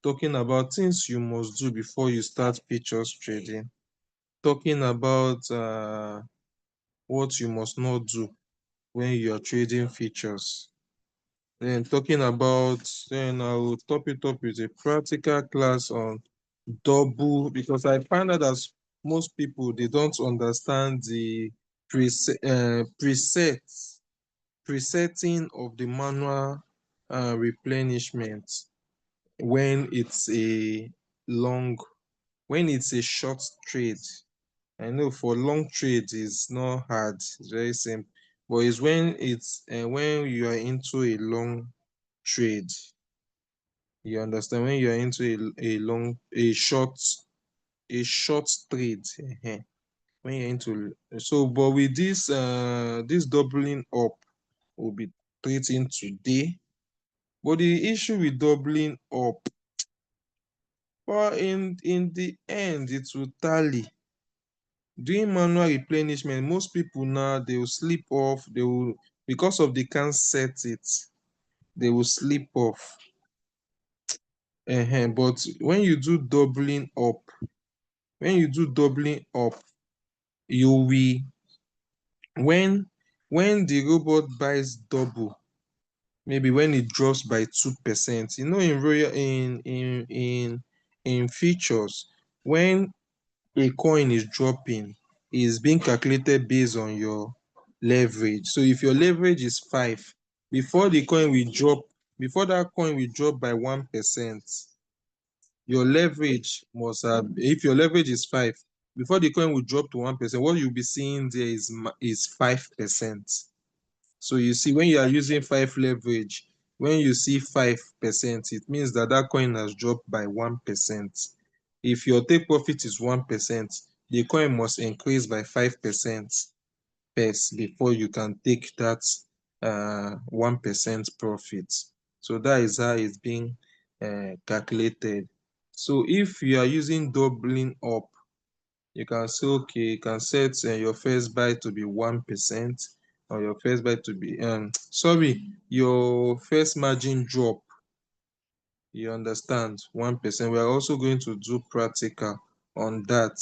talking about things you must do before you start futures trading, talking about what you must not do when you are trading futures. Then talking about, then I will top it up with a practical class on double, because I find out that most people, they don't understand the presetting of the manual replenishment when it's a long, when it's a short trade. I know for long trades it's not hard, it's very simple. But it's when you are into a long trade, you understand, when you are into a short trade, when you're into, so but with this doubling up we'll be treating today. But the issue with doubling up, but in the end it will tally. Doing manual replenishment, most people now, they will slip off, they will, because of they can't set it, they will slip off. But when you do doubling up, you will, when the robot buys double, maybe when it drops by 2%, in royal in features, when a coin is dropping, is being calculated based on your leverage. So if your leverage is 5, before the coin will drop, before that coin will drop by 1%, your leverage must have, if your leverage is 5, before the coin will drop to 1%, what you'll be seeing there is 5%. So you see, when you are using 5 leverage, when you see 5%, it means that that coin has dropped by 1%. If your take profit is 1%, the coin must increase by 5% first before you can take that 1% profit. So that is how it's being calculated. So if you are using doubling up, you can say, okay, you can set your first buy to be 1%, or your first buy to be your first margin drop, you understand, 1%. We are also going to do practical on that.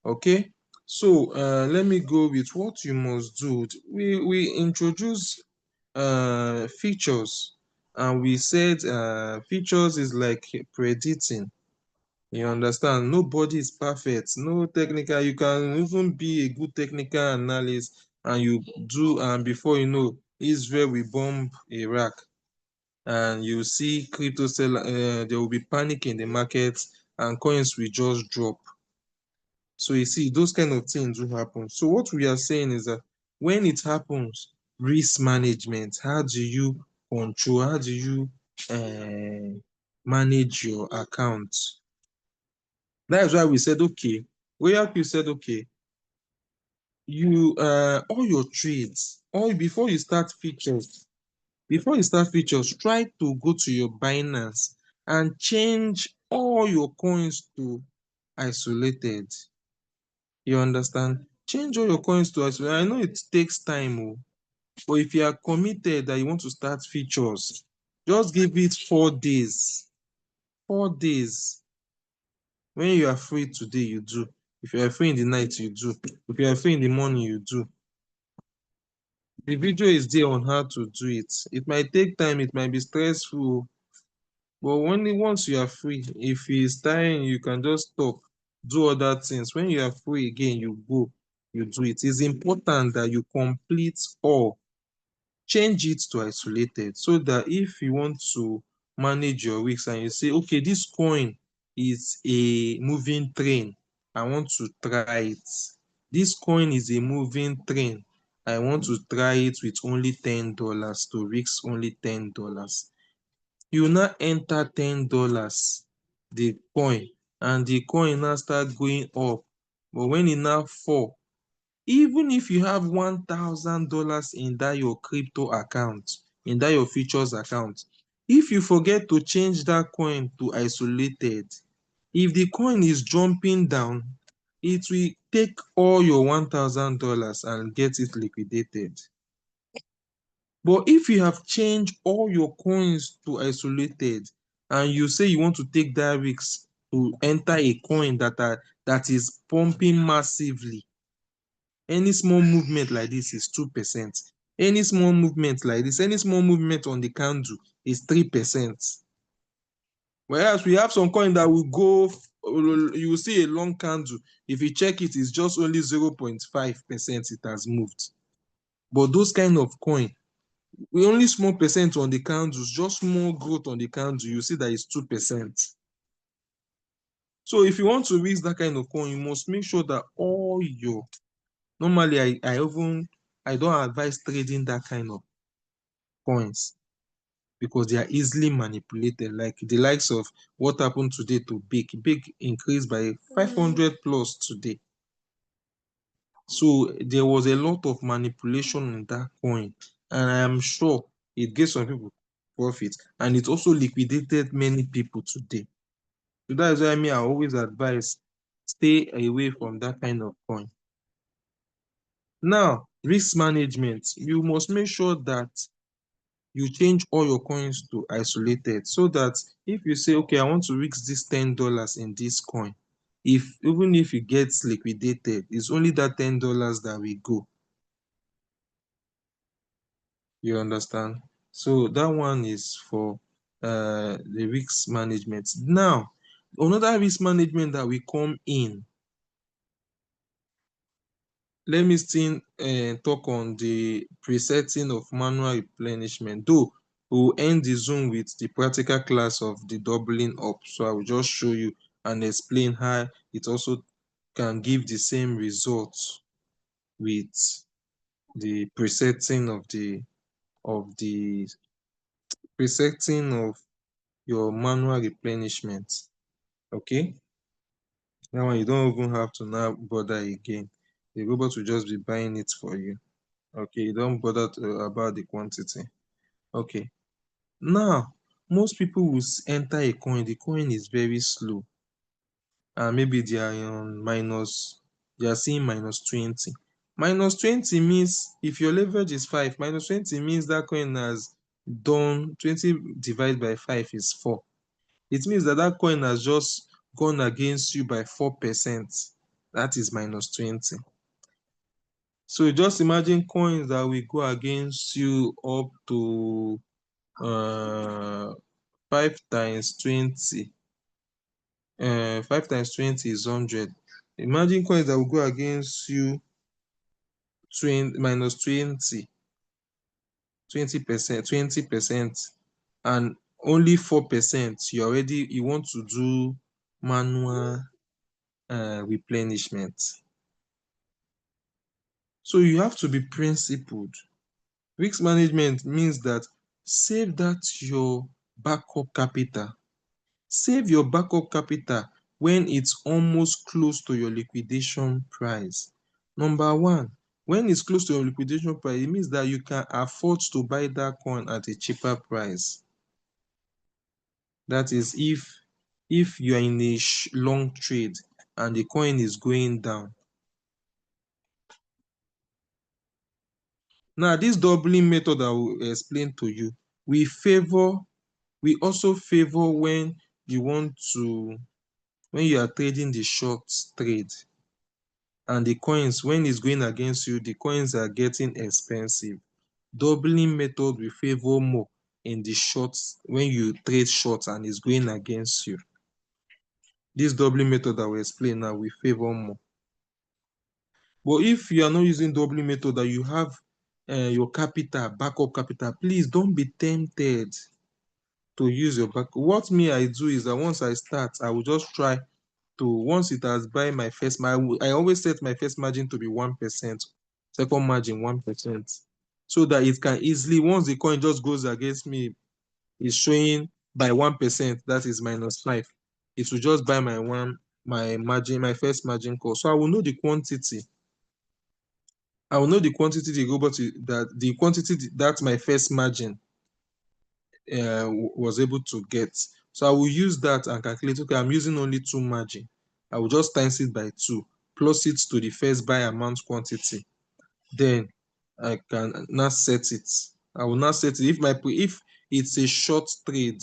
Okay, so let me go with what you must do. We introduce features, and we said features is like predicting. You understand? Nobody is perfect. No technical. You can even be a good technical analyst, and you do, and before you know, Israel will bomb Iraq, and you see crypto sell. There will be panic in the market, and coins will just drop. So you see, those kind of things will happen. So what we are saying is that when it happens, risk management. How do you control? How do you manage your account? That is why we said, okay, RoyalQ said, okay, you all your trades, all before you start features, try to go to your Binance and change all your coins to isolated. You understand? Change all your coins to isolated. I know it takes time, but if you are committed that you want to start features, just give it 4 days. 4 days. When you are free today, you do. If you are free in the night, you do. If you are free in the morning, you do. The video is there on how to do it. It might take time, it might be stressful, but once you are free, if it's tiring, you can just stop, do other things. When you are free again, you go, you do it. It's important that you complete all. Change it to isolated, so that if you want to manage your risks and you say, okay, this coin is a moving train, I want to try it. This coin is a moving train, I want to try it with only $10 to risk only $10. You now enter $10, the coin, and the coin now start going up. But when e now fall, even if you have $1,000 in that your crypto account, in that your futures account, if you forget to change that coin to isolated, if the coin is jumping down, it will take all your $1,000 and get it liquidated. But if you have changed all your coins to isolated, and you say you want to take that risk to enter a coin that is pumping massively. Any small movement like this is 2%. Any small movement like this, any small movement on the candle is 3%. Whereas we have some coin that will go, you will see a long candle. If you check it, it's just only 0.5% it has moved. But those kind of coin, we only small percent on the candles, just small growth on the candle, you see that it's 2%. So if you want to risk that kind of coin, you must make sure that all your, normally I don't advise trading that kind of coins because they are easily manipulated. Like the likes of what happened today to big increased by 500 plus today. So there was a lot of manipulation in that coin, and I am sure it gave some people profit, and it also liquidated many people today. So that is why I always advise stay away from that kind of coin. Now, risk management. You must make sure that you change all your coins to isolated so that if you say, okay, I want to risk this $10 in this coin, even if it gets liquidated, it's only that $10 that will go. You understand? So that one is for the risk management. Now, another risk management that will come in, let me still talk on the presetting of manual replenishment. Though we will end the Zoom with the practical class of the doubling up. So I will just show you and explain how it also can give the same results with the presetting of the presetting of your manual replenishment. Okay, that one you don't even have to now bother again. The robot will just be buying it for you. Okay, you don't bother about the quantity. Okay, now most people will enter a coin. The coin is very slow, and maybe they are on minus, they are seeing minus 20. Minus 20 means if your leverage is 5, minus 20 means that coin has done 20 divided by 5 is 4. It means that that coin has just gone against you by 4%. That is minus 20. So just imagine coins that will go against you up to 5 times 20. 5 times 20 is 100. Imagine coins that will go against you 20, minus 20, 20%, 20%, and only 4%. You want to do manual replenishment. So you have to be principled. Risk management means that save that your backup capital. Save your backup capital when it's almost close to your liquidation price. Number one, when it's close to your liquidation price, it means that you can afford to buy that coin at a cheaper price. That is if you are in a long trade and the coin is going down. Now, this doubling method I will explain to you, we also favor when you are trading the short trade and the coins, when it's going against you, the coins are getting expensive. Doubling method will favor more in the shorts when you trade short and it's going against you. This doubling method I will explain now will favor more. But if you are not using doubling method that you have your capital, backup capital, please don't be tempted to use your back. What I do is that once I start, I will just try to, once it has buy my first, I always set my first margin to be 1%, second margin 1%, so that it can easily, once the coin just goes against me, is showing by 1%, that is minus 5. It will just buy my margin, my first margin call. So I will know the quantity. I will know the quantity the quantity that my first margin was able to get. So I will use that and calculate, okay, I'm using only 2 margin. I will just times it by 2, plus it to the first buy amount quantity. Then I can now set it. I will now set it. If it's a short trade,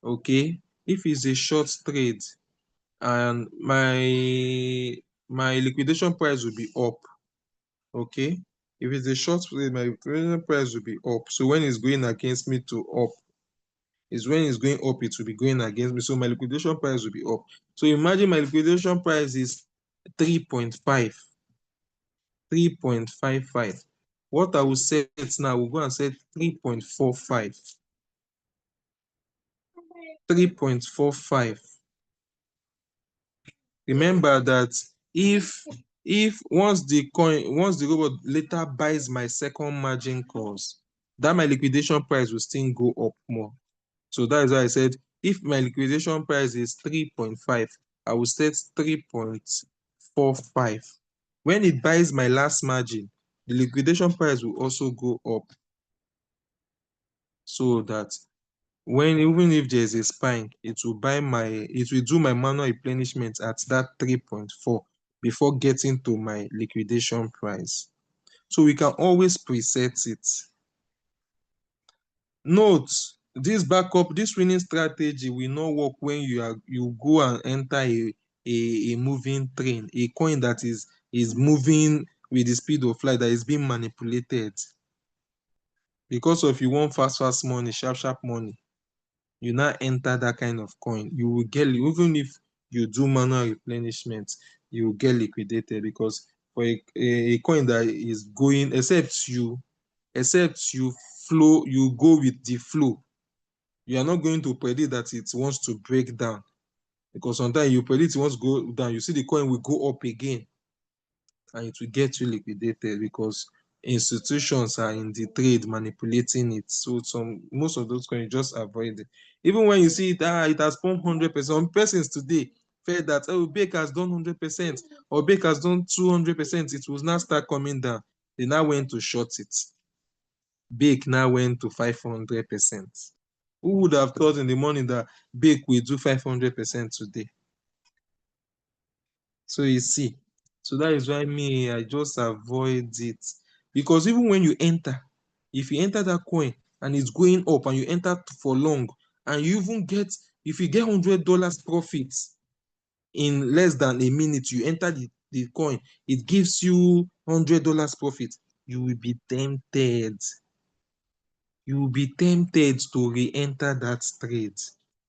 okay, if it's a short trade and my liquidation price will be up, okay, if it's a short trade, my liquidation price will be up. So when it's going against me to up, is when it's going up, it will be going against me. So my liquidation price will be up. So imagine my liquidation price is 3.5, 3.55. What I will set now, we'll go and set 3.45, 3.45. Remember that if once the robot later buys my second margin calls, that my liquidation price will still go up more. So that is why I said if my liquidation price is 3.5, I will set 3.45. When it buys my last margin, the liquidation price will also go up, so that when even if there's a spike, it will do my manual replenishment at that 3.4 before getting to my liquidation price. So we can always preset it. Note, this winning strategy will not work when you go and enter a moving train, a coin that is moving with the speed of light, that is being manipulated. Because of you want fast money, sharp money, you now enter that kind of coin, you will get, even if you do manual replenishment, you will get liquidated. Because for a coin that is going, except you flow, you go with the flow, you are not going to predict that it wants to break down. Because sometimes you predict it wants to go down, you see the coin will go up again, and it will get you liquidated because institutions are in the trade manipulating it. So most of those coins, just avoid it. Even when you see it, it has pumped 100%. Some persons today felt that, oh, Bake has done 100% or Bake has done 200%, it will now start coming down. They now went to short it. Bake now went to 500%. Who would have thought in the morning that Bake will do 500% today? So you see, so that is why I just avoid it. Because even when you enter, if you enter that coin and it's going up and you enter for long, and you even get, if you get $100 profit in less than a minute, you enter the coin, it gives you $100 profit, you will be tempted. You will be tempted to re-enter that trade.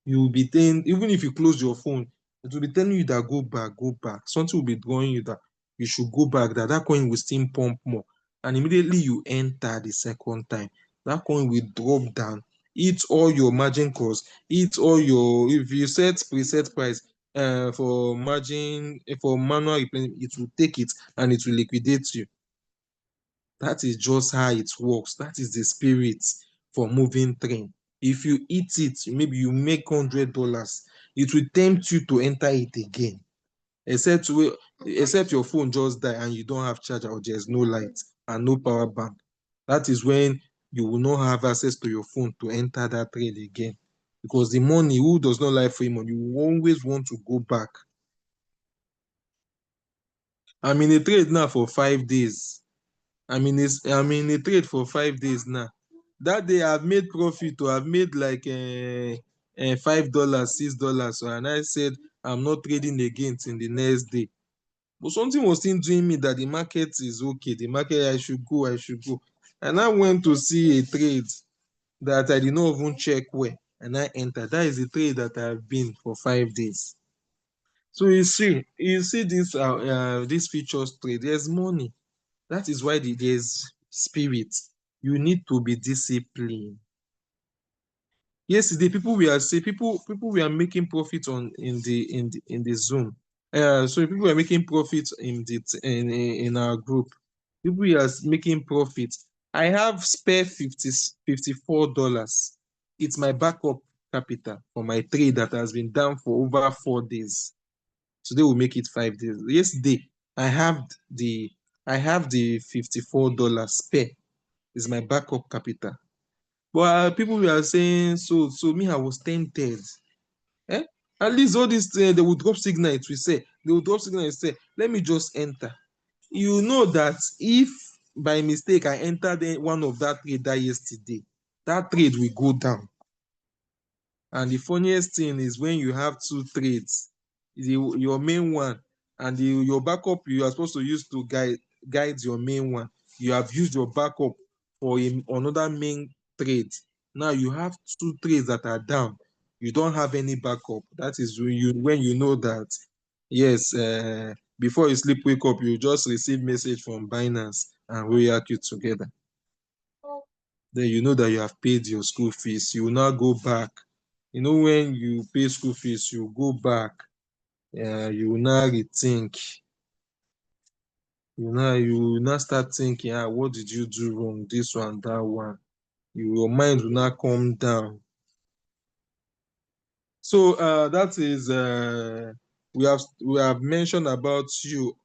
You will be even if you close your phone, it will be telling you that go back, go back. Something will be drawing you that you should go back, that coin will still pump more. And immediately you enter the second time, that coin will drop down, eat all your margin calls, eat all your, if you set preset price for margin, for manual replenishment, it will take it and it will liquidate you. That is just how it works. That is the spirit for moving train. If you eat it, maybe you make $100, it will tempt you to enter it again. Except your phone just die and you don't have charger, or there's no light and no power bank. That is when you will not have access to your phone to enter that trade again. Because the money, who does not like free money, you will always want to go back. I'm in a trade now for 5 days. I'm in a trade for 5 days now. That day I've made profit, or I've made like $5, $6. So, and I said I'm not trading again till the next day. But something was still doing me that the market is okay. The market, I should go, I should go. And I went to see a trade that I did not even check where. And I entered. That is the trade that I've been for 5 days. So you see this futures trade, there's money. That is why there's spirit. You need to be disciplined. Yesterday, people were making profit on in the Zoom. So people were making profit in our group. People were making profit. I have spare $54. It's my backup capital for my trade that has been down for over 4 days. Today will make it 5 days. Yesterday, I have the I have the $54 spare. Is my backup capital. But people were saying, so me, I was tempted. Eh? At least all this, they would drop signal, it will say. They would drop signal and say, let me just enter. You know that if by mistake I entered one of that trade that yesterday, that trade will go down. And the funniest thing is when you have two trades, your main one and your backup you are supposed to use to guide your main one. You have used your backup for another main trade. Now you have two trades that are down. You don't have any backup. That is when you know that, yes, before you sleep, wake up, you just receive message from Binance and RoyalQ together. Then you know that you have paid your school fees. You will now go back. You know, when you pay school fees, you go back. You will now rethink. You will now start thinking, what did you do wrong? This one, that one. Your mind will now calm down. So that is we have mentioned about you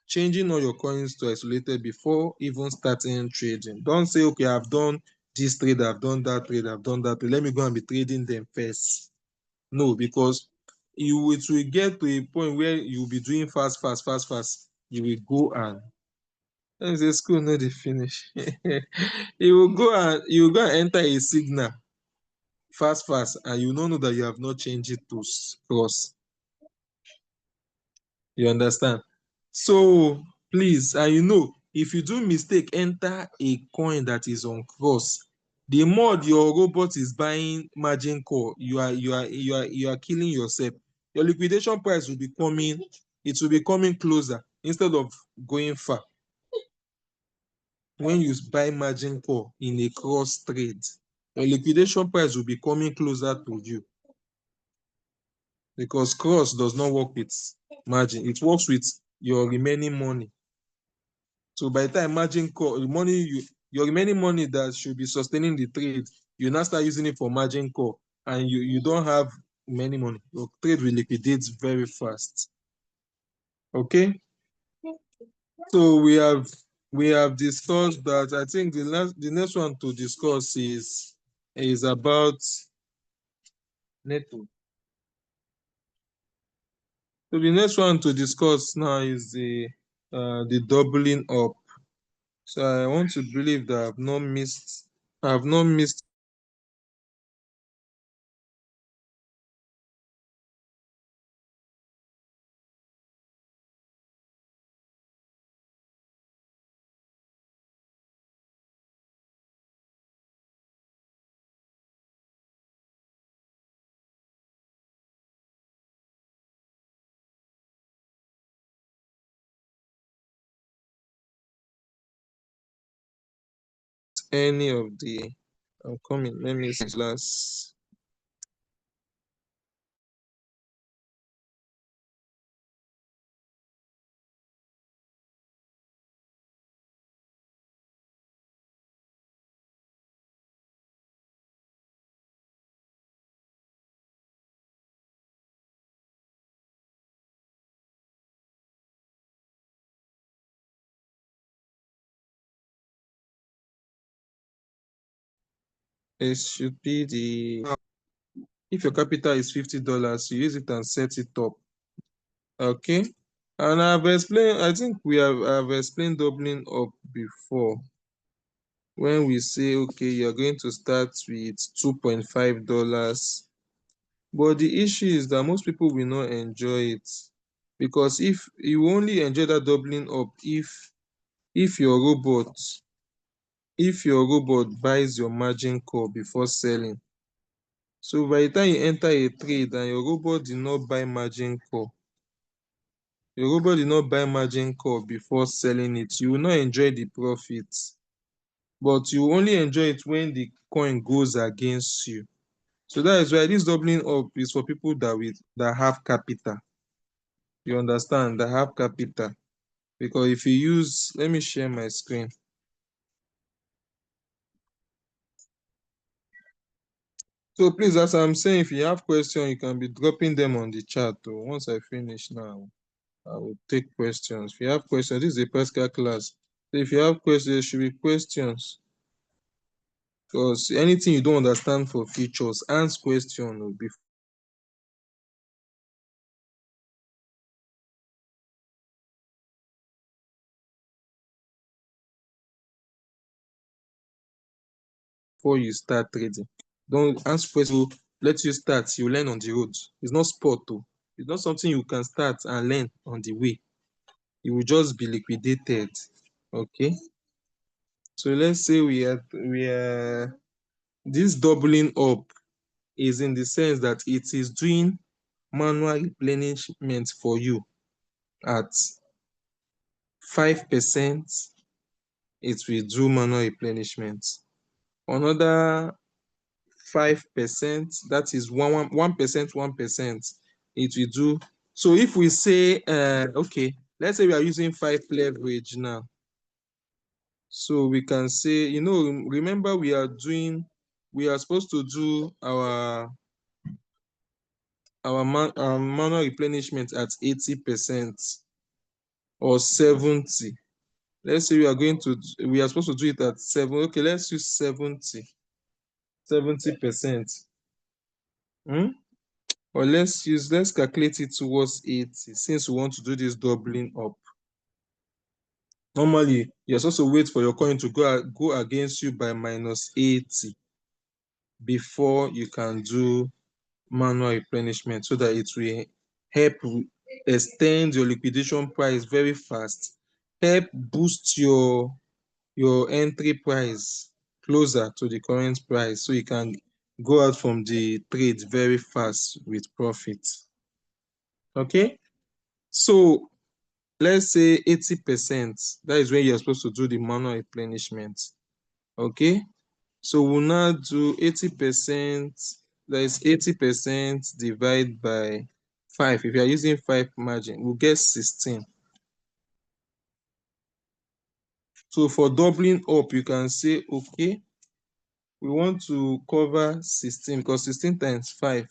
changing all your coins to isolated before even starting trading. Don't say, okay, I've done this trade, I've done that trade, I've done that trade. Let me go and be trading them first. No, because it will get to a point where you'll be doing fast, fast, fast, fast. You will go and say school no dey finish. You will go and enter a signal fast, fast, and you don't know that you have not changed it to cross. You understand? So please, and if you do mistake enter a coin that is on cross, the more your robot is buying margin call, you are killing yourself. Your liquidation price will be coming, it will be coming closer instead of going far. When you buy margin call in a cross trade, your liquidation price will be coming closer to you, because cross does not work with margin, it works with your remaining money. So by the time margin call, your remaining money that should be sustaining the trade, you now start using it for margin call, and you don't have many money. Your trade will liquidate very fast. Okay. So we have discussed that. I think the next one to discuss is about network. So the next one to discuss now is the doubling up. So I want to believe that I have not missed any of the. I'm coming. Let me see last. It should be if your capital is $50, you use it and set it up. Okay. And I've explained, I think I've explained doubling up before. When we say, okay, you're going to start with $2.5. But the issue is that most people will not enjoy it. Because if you only enjoy that doubling up, if your robot buys your margin call before selling. So by the time you enter a trade and your robot did not buy margin call before selling it, you will not enjoy the profits. But you will only enjoy it when the coin goes against you. So that is why this doubling up is for people that have capital. You understand? That have capital. Because if you use, let me share my screen. So please, as I'm saying, if you have questions, you can be dropping them on the chat. Once I finish now, I will take questions. If you have questions, this is a Pascal class. So if you have questions, there should be questions. Because anything you don't understand for features, ask question before you start trading. Don't ask questions. let you start, you learn on the road. It's not sport though. It's not something you can start and learn on the way. It will just be liquidated. Okay. So let's say we are this doubling up is in the sense that it is doing manual replenishment for you at 5%. It will do manual replenishment. Another 5%, that is 1%, 1%, it will do. So if we say, okay, let's say we are using 5 leverage now. So we can say, remember we are supposed to do our manual replenishment at 80% or 70. Let's say we are supposed to do it at 7. Okay, let's use 70%. Or let's calculate it towards 80 since we want to do this doubling up. Normally, you're supposed to wait for your coin to go against you by -80 before you can do manual replenishment, so that it will help extend your liquidation price very fast, help boost your entry price closer to the current price, so you can go out from the trade very fast with profit. Okay, so let's say 80%, that is when you're supposed to do the manual replenishment. Okay, so we'll now do 80%. That is 80% divided by 5. If you are using 5 margin, we'll get 16. So for doubling up, you can say, okay, we want to cover 16 because 16 times 5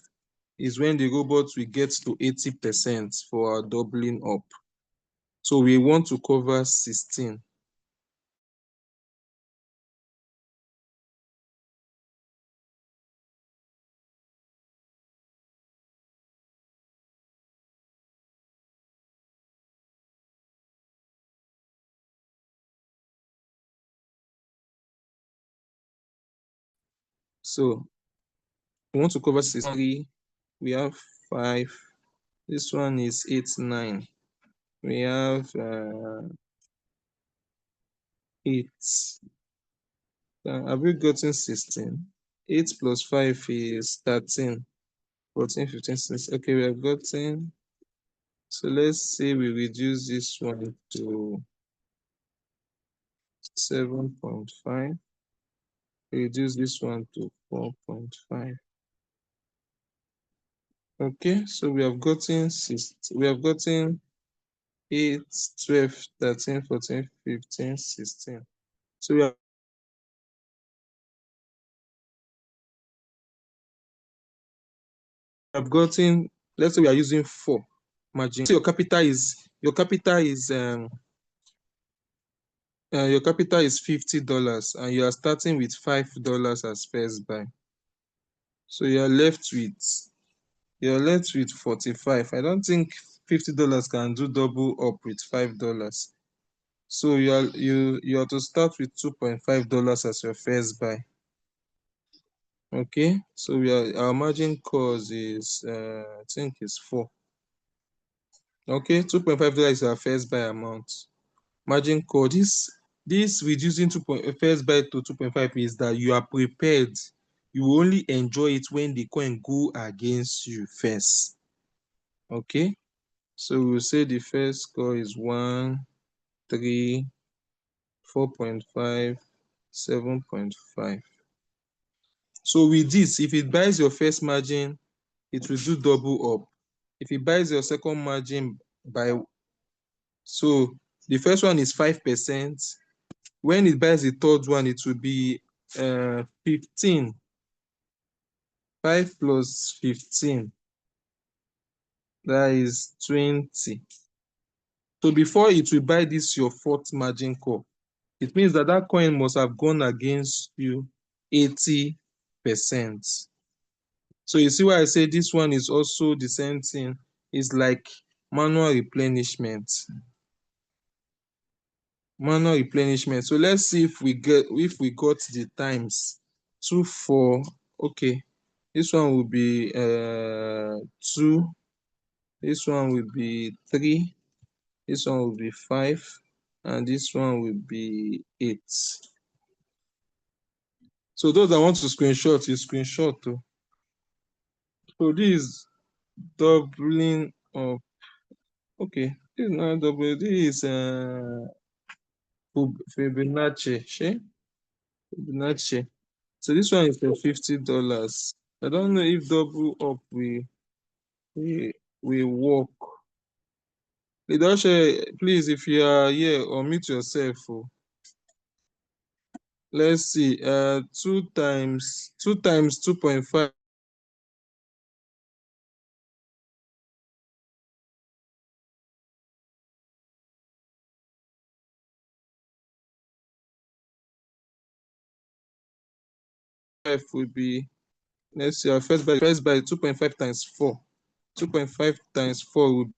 is when the robot will get to 80% for our doubling up. So we want to cover 16. So we want to cover 63. We have 5. This one is 8, 9. We have 8. Have we gotten 16? 8 plus 5 is 13. 14, 15, 16. Okay, we have gotten. So let's say we reduce this one to 7.5. Reduce this one to 4.5. Okay, so we have gotten 8, 12, 13, 14, 15, 16. So we have gotten, let's say we are using 4 margin. So your capital is $50 and you are starting with $5 as first buy. So you're left with 45. I don't think $50 can do double up with $5. So you have to start with $2.5 as your first buy. Okay, so our margin calls is I think is 4. Okay, $2.5 is our first buy amount. Margin call, this reducing first buy to 2.5 is that you are prepared. You will only enjoy it when the coin go against you first. Okay, so we'll say the first score is 1, 3, 4.5, 7.5. So with this, if it buys your first margin, it will do double up. If it buys your second margin so the first one is 5%. When it buys the third one, it will be 15. 5 plus 15, that is 20. So before it will buy this your fourth margin call, it means that coin must have gone against you 80%. So you see why I say this one is also the same thing. It's like manual replenishment. Manual replenishment. So let's see if we got the times 2, 4. Okay. This one will be 2. This one will be 3. This one will be 5. And this one will be 8. So those that want to screenshot, you screenshot too. So this is doubling of, okay, this is not double, this is Fibonacci. Fibonacci. So this one is for $50. I don't know if double up we work. Lidoshe, please, if you are here, unmute yourself. Oh. Let's see. 2 times 2.5 would be, let's see, our first by 2.5 times 4. 2.5 times 4 would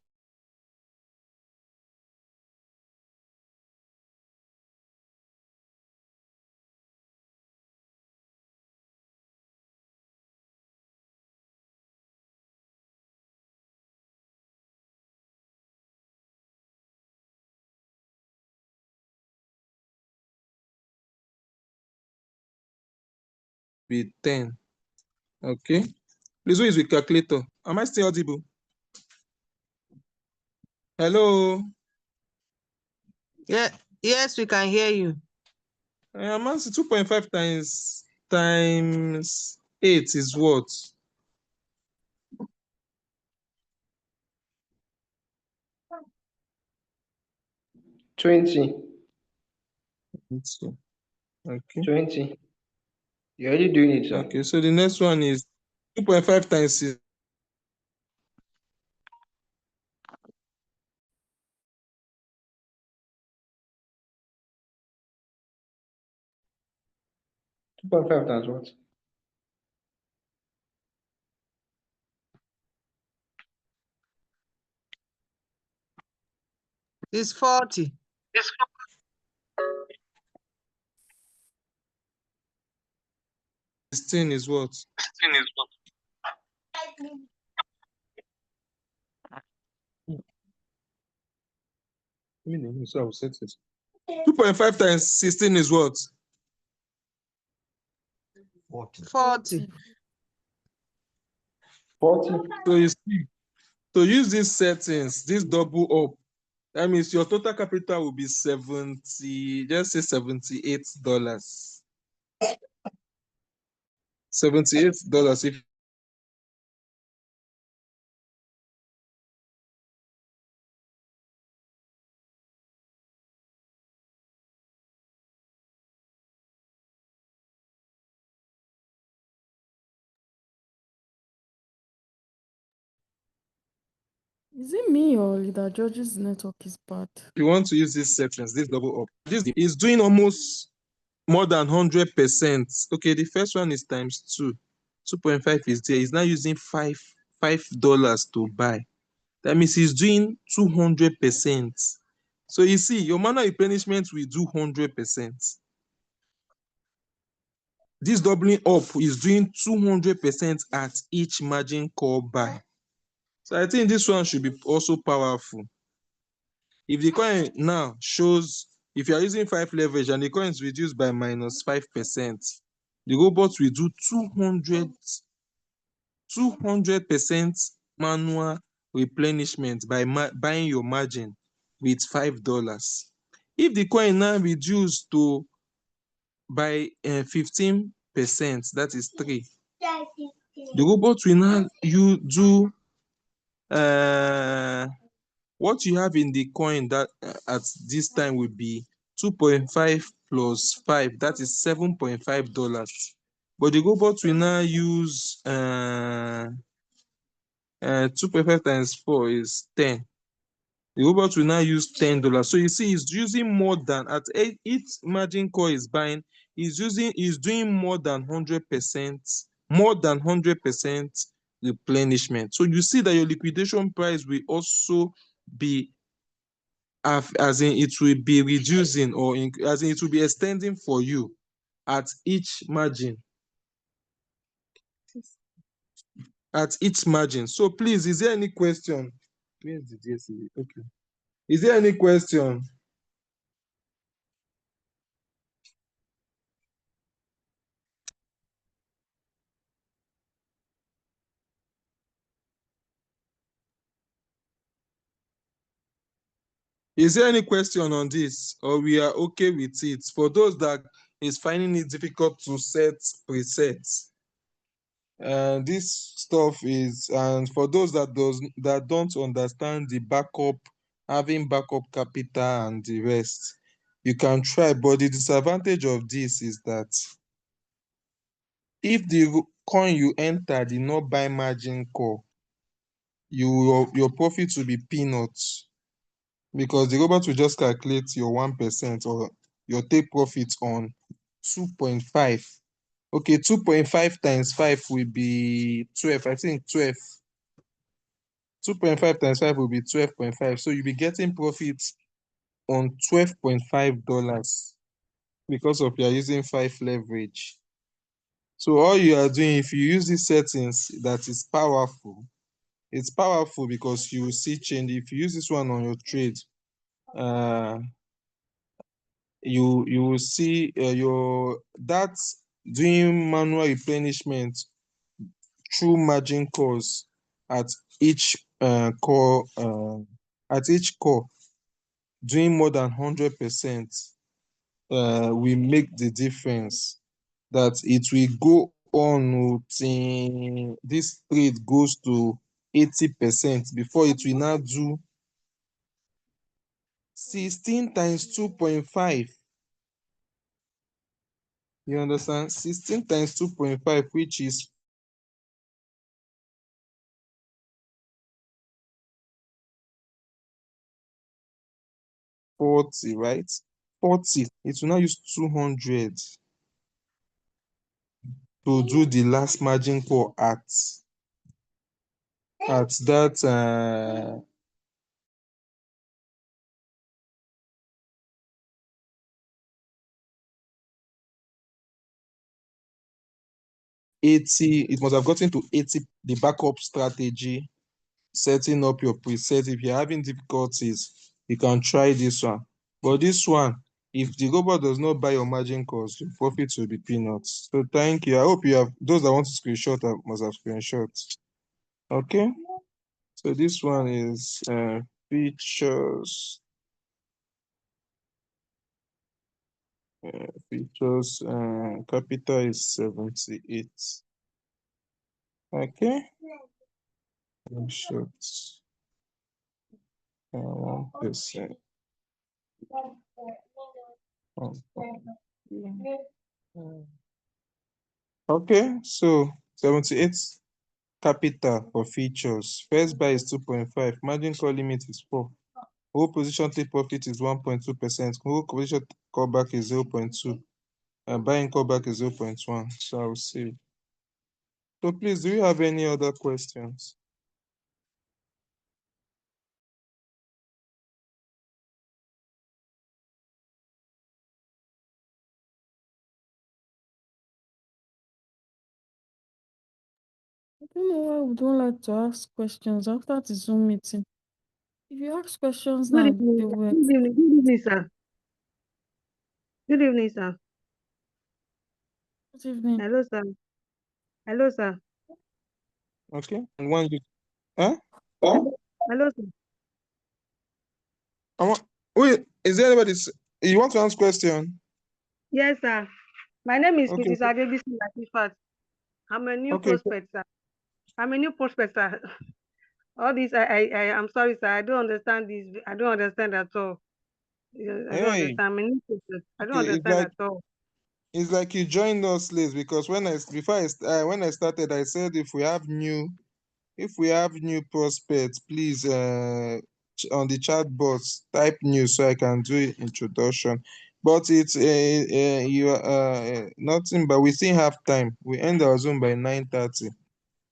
be 10. Okay. Please, who is with calculator? Am I still audible? Hello. Yeah, yes, we can hear you. I'm asking 2.5 times 8 is what? 20. Okay. 20. You're already doing it, sir. Okay, so the next one is 2.5 times 6. 2.5 times what? It's 40. 16 is what? 2.5 times 16 is what? 40. 40. So you see, to use these settings, this double up, that means your total capital will be 70, just say $78. $78 if Is it me or Leader George's network is bad? you want to use these settings, this double up. This is doing almost more than 100%. Okay, the first one is times 2. 2.5 is there. He's now using $5 to buy. That means he's doing 200%. So you see, your manual replenishment will do 100%. This doubling up is doing 200% at each margin call buy. So I think this one should be also powerful. If the coin now shows, if you are using 5 leverage and the coin is reduced by minus 5%, the robot will do 200% manual replenishment by buying your margin with $5. If the coin now reduced to by 15%, that is 3, the robot will now you do what you have in the coin that at this time will be 2.5 plus 5, that is $7.5. But the robot will now use 2.5 times 4 is 10. The robot will now use $10. So you see, it's using more than at each margin call is buying, is doing more than 100% replenishment. So you see that your liquidation price will also be as in it will be reducing, or as in it will be extending for you at each margin. at each margin. So please, is there any question? Where's the DSC? Okay. Is there any question? Is there any question on this, or we are okay with it? For those that is finding it difficult to set presets, this stuff is, and for those that don't understand the backup, having backup capital and the rest, you can try. But the disadvantage of this is that if the coin you enter did not buy margin call, your profit will be peanuts, because the robot will just calculate your 1% or your take profit on 2.5. Okay, 2.5 times 5 will be 12. I think 12. 2.5 times 5 will be 12.5. So you'll be getting profits on $12.5 because of you're using 5 leverage. So all you are doing, if you use these settings, that is powerful. It's powerful because you will see change. If you use this one on your trade, you will see your that doing manual replenishment through margin calls at each core doing more than 100% will make the difference. That it will go on till this trade goes to 80% before it will now do 16 times 2.5. You understand? 16 times 2.5, which is 40, right? 40. It will now use 200 to do the last margin call at that 80. It must have gotten to 80. The backup strategy, setting up your preset. If you're having difficulties, you can try this one. But this one, if the robot does not buy your margin calls, your profits will be peanuts. So thank you. I hope you have, those that want to screenshot must have screenshots. Okay. So this one is features. Features capital is 78. Okay. Screenshots 1%. Okay, so 78 capital for features. First buy is 2.5. Margin call limit is 4. Whole position take profit is 1.2%. Whole position callback is 0.2. Buying callback is 0.1. So I will see. So please, do you have any other questions? I don't know why we don't like to ask questions after the Zoom meeting. If you ask questions Good now, evening. they will. Good evening. Good evening, sir. Good evening, sir. Good evening. Hello, sir. Hello, sir. Okay. And one you huh? Hello, sir. Wait, is there anybody you want to ask question? Yes, sir. My name is Okay. Mrs. Adebisi Latifat. I'm a new Okay. prospect, sir. I'm a new prospect, sir. All this, I'm sorry, sir. I don't understand this. I don't understand at all. I don't Hey, understand. I'm a new prospect. I don't okay. understand at all. It's like you joined us late, because when I started, I said if we have new prospects, please on the chat box type new so I can do introduction. But it's you nothing, but we still have time. We end our Zoom by 9:30.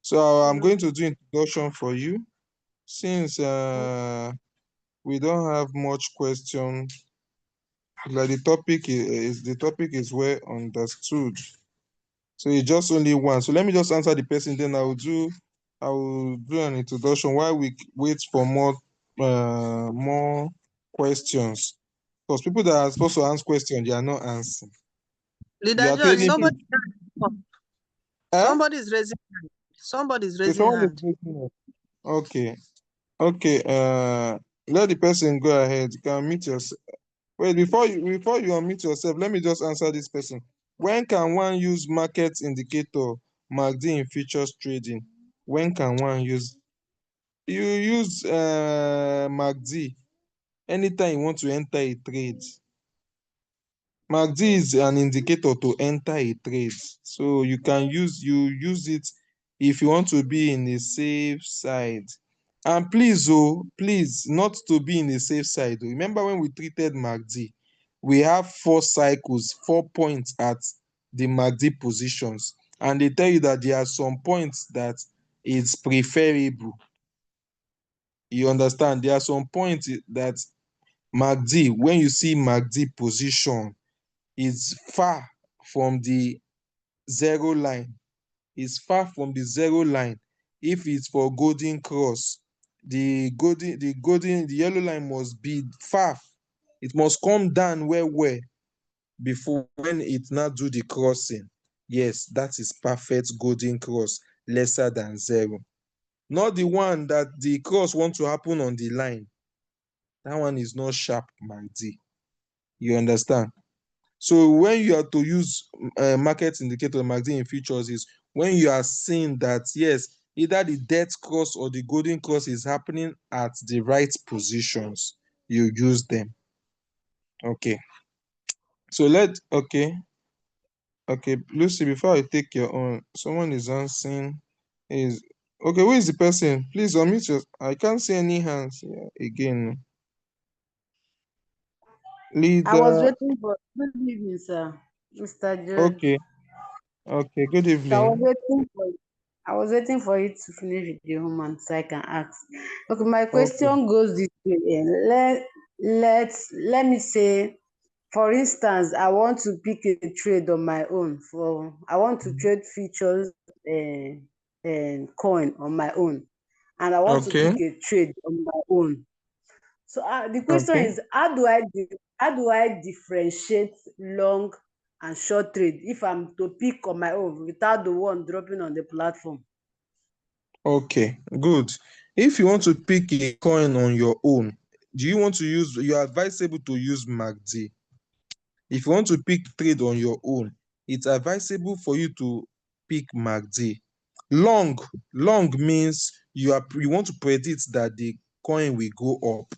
So I'm going to do introduction for you, since we don't have much question. Like the topic is well understood. So it's just only one. So let me just answer the person, then I will do an introduction while we wait for more questions. Because people that are supposed to answer questions, they are not answering. You Leader are George, telling people, somebody is raising hand. Somebody is raising someone is hand. making up. Okay. Okay. Let the person go ahead. You can meet yourself. Wait, before you unmute yourself, let me just answer this person. When can one use market indicator MACD in futures trading? When can one use? You use MACD anytime you want to enter a trade. MACD is an indicator to enter a trade. So you use it if you want to be in a safe side. And please, please not to be in a safe side. Remember when we treated MACD, we have 4 cycles, 4 points at the MACD positions. And they tell you that there are some points that it's preferable. You understand? There are some points that MACD, when you see MACD position, is far from the zero line. Is far from the zero line. If it's for golden cross, the yellow line must be far. It must come down well before when it now do the crossing. Yes, that is perfect golden cross, lesser than zero. Not the one that the cross want to happen on the line. That one is not sharp, MACD. You understand? So when you are to use market indicator MACD in futures is when you are seeing that, yes, either the death cross or the golden cross is happening at the right positions, you use them. Okay. So okay, Lucy, before I take your own, someone is answering. Okay, who is the person? Please unmute your, I can't see any hands here again. I was Leader. waiting for good evening, sir. Mr. George. Okay. Okay, good So evening. I was waiting for you to finish with the woman so I can ask. Okay, my Okay. question goes this way. Let me say, for instance, I want to pick a trade on my own. I want to trade futures and coin on my own, and I want to Okay. pick a trade on my own. So the question Okay. is, how do I differentiate long and short trade if I'm to pick on my own without the one dropping on the platform? Okay, good. If you want to pick a coin on your own, you're advisable to use MACD. If you want to pick trade on your own, it's advisable for you to pick MACD. Long means you want to predict that the coin will go up.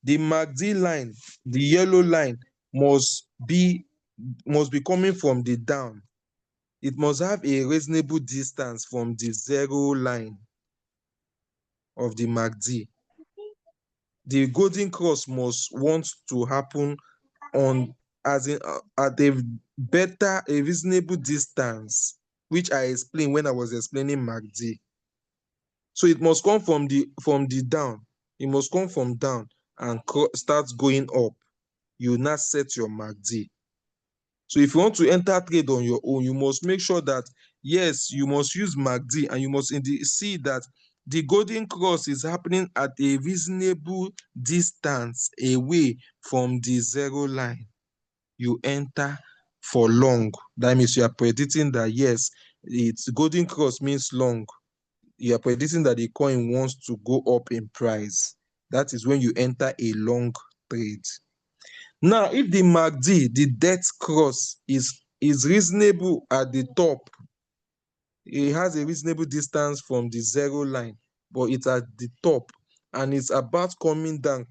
The MACD line, the yellow line, must be coming from the down. It must have a reasonable distance from the zero line of the MACD. The golden cross must want to happen on as in at a reasonable distance, which I explained when I was explaining MACD. So it must come from the down. It must come from down and start going up. You now set your MACD. So if you want to enter trade on your own, you must make sure that, yes, you must use MACD, and you must see that the golden cross is happening at a reasonable distance away from the zero line. You enter for long. That means you are predicting that, yes, it's golden cross means long. You are predicting that the coin wants to go up in price. That is when you enter a long trade. Now, if the MACD, the death cross, is reasonable at the top, it has a reasonable distance from the zero line, but it's at the top and it's about coming down,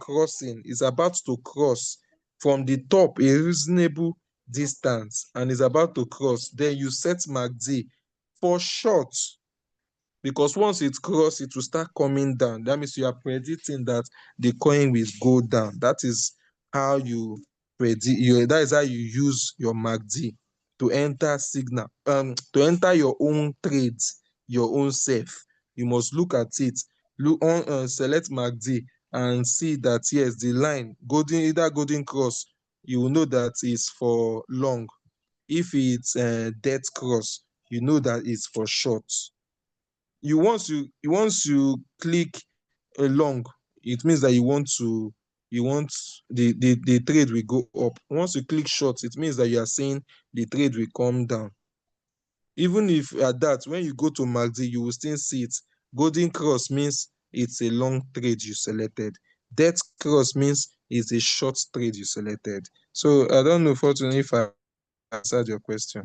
it's about to cross from the top a reasonable distance and is about to cross, then you set MACD for short. Because once it crosses, it will start coming down. That means you are predicting that the coin will go down. That is how you predict. That is how you use your MACD to enter signal. To enter your own trades, your own self. You must look at it. Look on select MACD and see that, yes, the line either golden cross. You will know that it's for long. If it's dead cross, you know that it's for short. once you click a long, it means that you want the trade will go up. Once you click short, it means that you are saying the trade will come down. Even if at that, when you go to MACD, you will still see it. Golden cross means it's a long trade you selected. Death cross means it's a short trade you selected. So I don't know, Fortune, if I answered your question.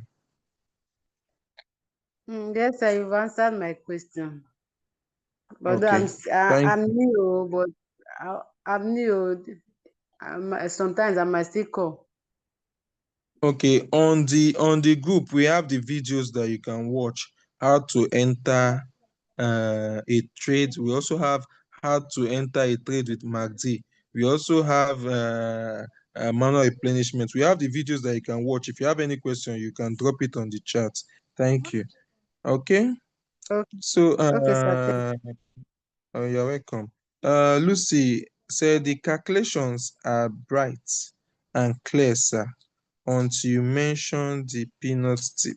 Yes, sir, you've answered my question. But Okay, thank I'm you. new, but I'm new. Sometimes I might still call. Okay, on the group, we have the videos that you can watch how to enter a trade. We also have how to enter a trade with MACD. We also have manual replenishment. We have the videos that you can watch. If you have any question, you can drop it on the chat. Thank you. Okay, Okay, so okay, sir. oh, you're welcome. Lucy said the calculations are bright and clear, sir, until you mention the peanut tip.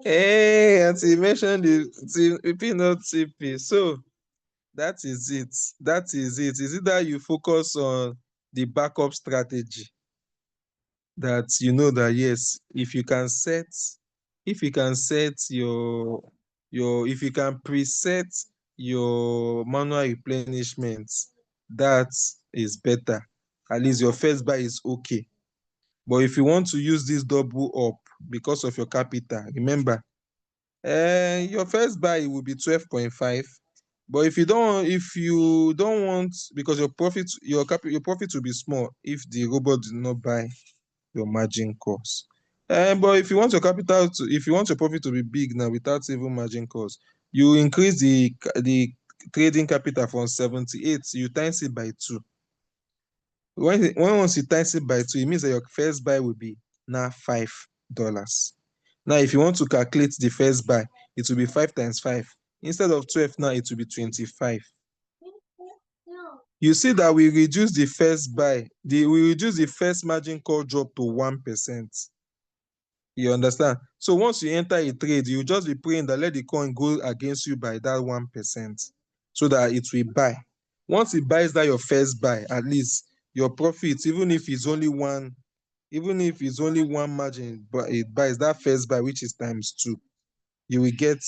Hey, until you mention the peanut tip. So that is it. That is it. Is it that you focus on the backup strategy that you know that yes, if you can set if you can preset your manual replenishment, that is better. At least your first buy is okay. But if you want to use this double up because of your capital, remember, your first buy will be 12.5. But if you don't want, because your profit will be small if the robot did not buy your margin calls. But if you want if you want your profit to be big now without even margin calls, you increase the trading capital from 78, you times it by 2. Once you times it by 2, it means that your first buy will be now $5. Now, if you want to calculate the first buy, it will be 5 times 5. Instead of 12 now, it will be 25. You see that we reduce the first buy, we reduce the first margin call drop to 1%. You understand? So once you enter a trade, you just be praying that let the coin go against you by that 1% so that it will buy. Once it buys that your first buy, at least your profit, even if it's only one margin, but it buys that first buy, which is times 2, you will get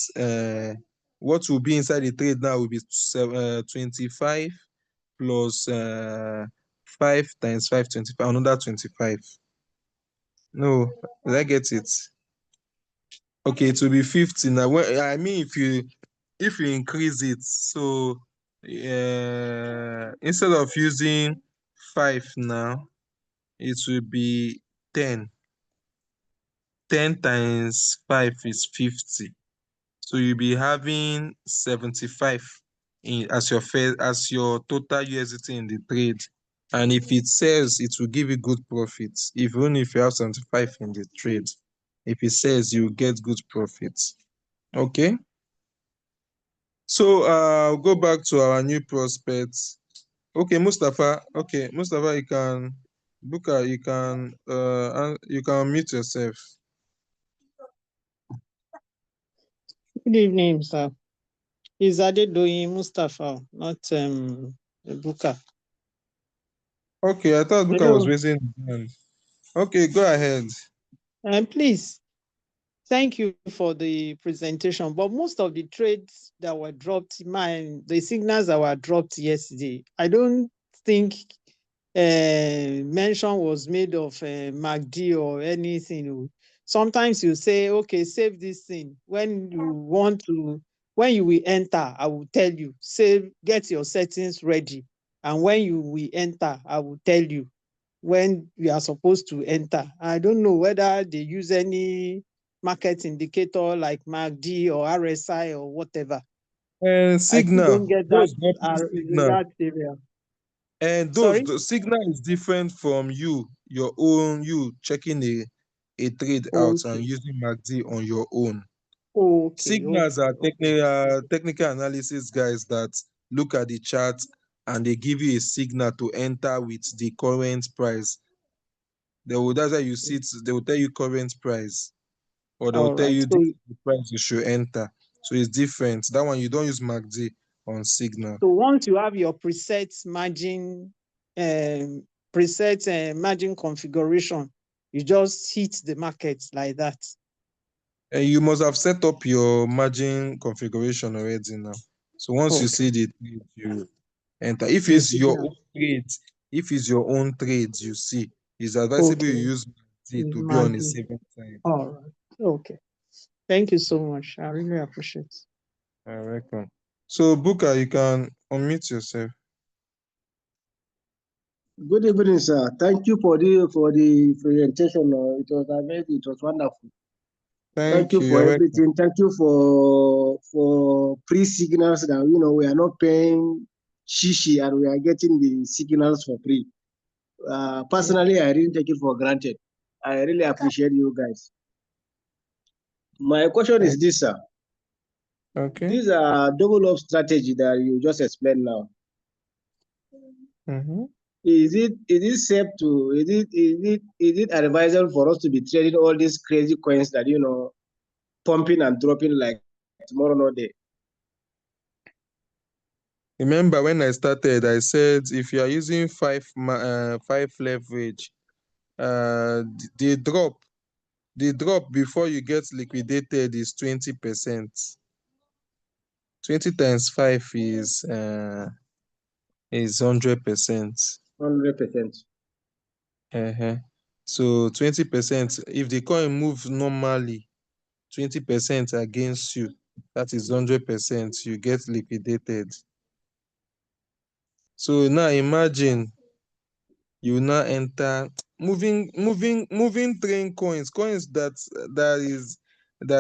what will be inside the trade now will be 25 plus 5 times 5, 25, another 25. No, did I get it? Okay, it will be 50 now. I mean, if you increase it, so instead of using 5 now, it will be 10. 10 times 5 is 50. So you'll be having 75 as your total USDT in the trade. And if it sells, it will give you good profits. Even if you have 75 in the trade, if it sells, you get good profits. Okay. So I'll go back to our new prospects. Okay, Mustafa. Okay, Mustafa, you can you can unmute yourself. Good evening, sir. Is Adedoyin Mustafa, not Buka? Okay, I thought Buka was Hello. raising his hand. Okay, go ahead. Please, thank you for the presentation. But most of the trades that were dropped, the signals that were dropped yesterday, I don't think mention was made of MACD or anything. Sometimes you say, okay, save this thing. When you will enter, I will tell you, get your settings ready. And when you will enter, I will tell you when you are supposed to enter. I don't know whether they use any market indicator like MACD or RSI or whatever. I still don't Signal, get that those dropping in signal. that area. And Sorry? the signal is different from you checking a trade out and Okay. using MACD on your own. Okay. Signals are Okay. technical analysis guys that look at the chart and they give you a signal to enter with the current price. That's why you see it, they will tell you current price. or they'll All tell right. you So, this is the price you should enter. So it's different. That one you don't use MACD on Signal. so once you have your preset margin configuration, you just hit the market like that. And you must have set up your margin configuration already now. So once you see the trade, you enter. If You it's see your that? own trade, if it's your own trades, you see, it's advisable you Okay. use MACD It's to be on a margin. safer side. All right. Okay. Thank you so much. I really appreciate it. You're welcome. So Buka, you can unmute yourself. Good evening, sir. Thank you for the presentation. It was amazing. It was wonderful. Thank Thank you you. for You're welcome. everything. Thank you for free signals that we are not paying shishi and we are getting the signals for free. Personally, I really take it for granted. I really appreciate you guys. My question is this, sir. Okay. These are double up strategy that you just explained now. Mm-hmm. Is it safe to is it advisable for us to be trading all these crazy coins that pumping and dropping like tomorrow no day? Remember when I started, I said if you are using five leverage, the drop before you get liquidated is 20%. 20 times 5 is 100%. 100%. Uh-huh. So 20%, if the coin moves normally, 20% against you, that is 100%, you get liquidated. So now imagine you now enter moving train coins that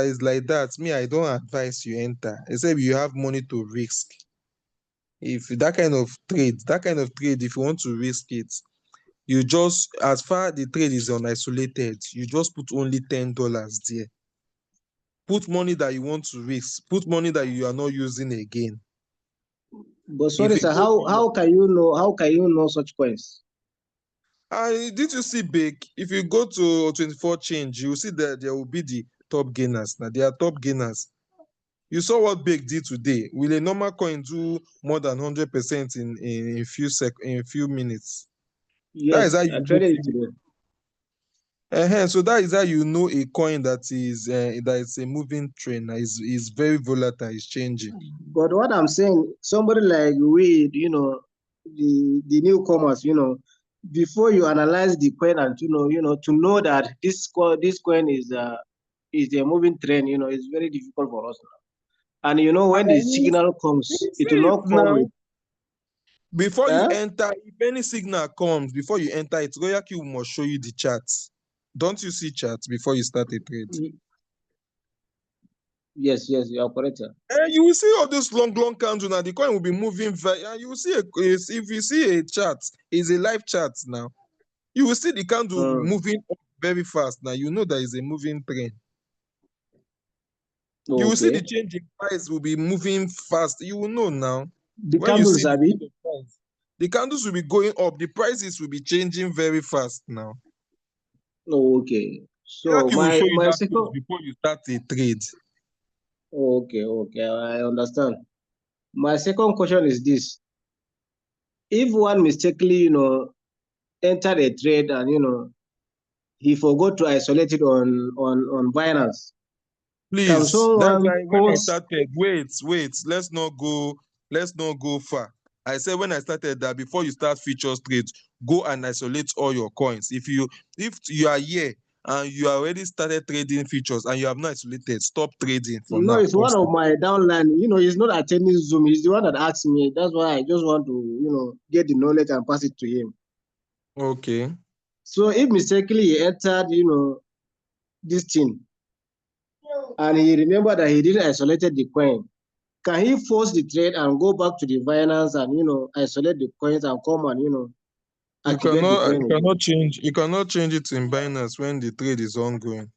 is like that. Me, I don't advise you enter, except you have money to risk. If that kind of trade, if you want to risk it, you just, as far the trade is isolated, you just put only $10 there. Put money that you want to risk, put money that you are not using again. But If sorry, you sir, go to how can you know such coins? did you see big? If you go to 24 change, you will see that there will be the top gainers. Now they are top gainers. You saw what big did today. Will a normal coin do more than 100% in few minutes? That is how Yes, I you know. traded it today. So that is how you know a coin that is a moving train. Is very volatile. It's changing. But what I'm saying, somebody like we, the newcomers, before you analyze the coin and to know that this coin is a moving train, it's very difficult for us now. And when the signal comes, You it see will it not come now. with. Before you Huh? enter, if any signal comes, before you enter it, RoyalQ must show you the charts. Don't you see charts before you start a trade? Yes, you are correct, sir. You will see all those long candles now. The coin will be moving very. And you will see if you see a chart, it's a live chart now. You will see the candle moving up very fast. Now you know there is a moving train. You will see the Okay. change in price will be moving fast. You will know now. The When you see candles, the Abi. change of price, the candles will be going up. The prices will be changing very fast now. Okay. So RoyalQ will show you my that page second. before you start a trade. Okay, I understand. My second question is this: if one mistakenly, entered a trade and he forgot to isolate it on Binance, can Please, that's someone why when I post? started, wait, let's not go far. I said when I started that before you start futures trades, go and isolate all your coins. If you are here and you already started trading futures and you have not isolated, stop trading for No, now. it's one of my downline. He's not attending Zoom. He's the one that asked me. That's why I just want to, get the knowledge and pass it to him. Okay. So if mistakenly he entered, this thing, and he remembered that he didn't isolated the coin, can he force the trade and go back to the Binance and isolate the coins and come and activate the coin again? You cannot change it in Binance when the trade is ongoing.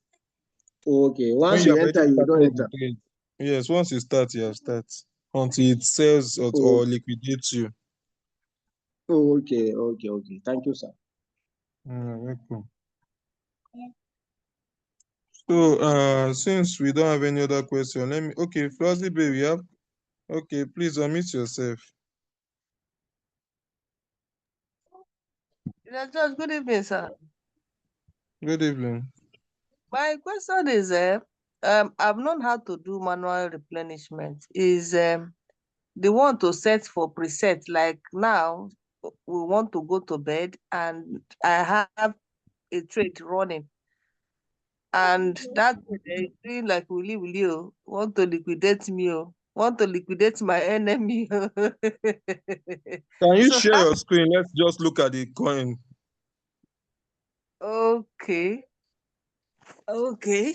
Okay, When once you you have already enter, you don't started the enter. trade. Yes, once you start, you have start until it sells Oh, or liquidates you. okay. Thank you, sir. Welcome. So since we don't have any other question, okay, Flossie baby, okay, please unmute yourself. Just good evening, sir. Good evening. My question is, I've known how to do manual replenishment. Is the one to set for preset, like now we want to go to bed and I have a trade running, and that is doing like will you want to liquidate me, want to liquidate my enemy. Can you So share your screen? Let's just look at the coin. okay, okay,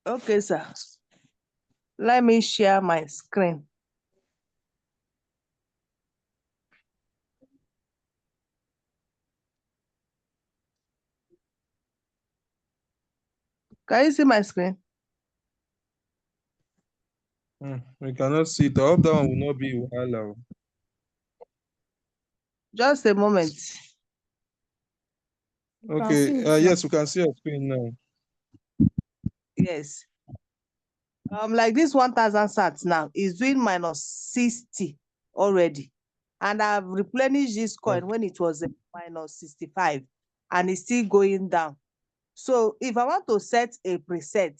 okay, sir. Let me share my screen. Can you see my screen? We cannot see it. I hope that one will not be Wahala. Just a moment. You can see Okay, it now. yes, we can see your screen now. Yes. Like this 1,000 sats now is doing minus 60 already. And I've replenished this coin when it was minus 65 and it's still going down. So if I want to set a preset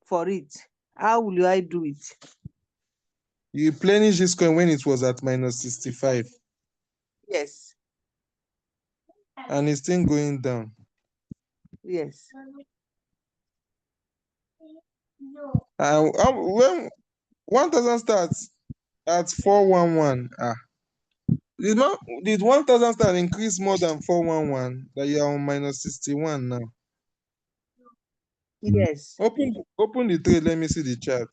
for it, how will I do it? You replenish this coin when it was at minus 65 Yes. and it's still going down. Yes. When 1,000 starts at 411, did 1,000 start increase more than 411? That you are on minus 61 now. Yes. Open the trade. Let me see the chart.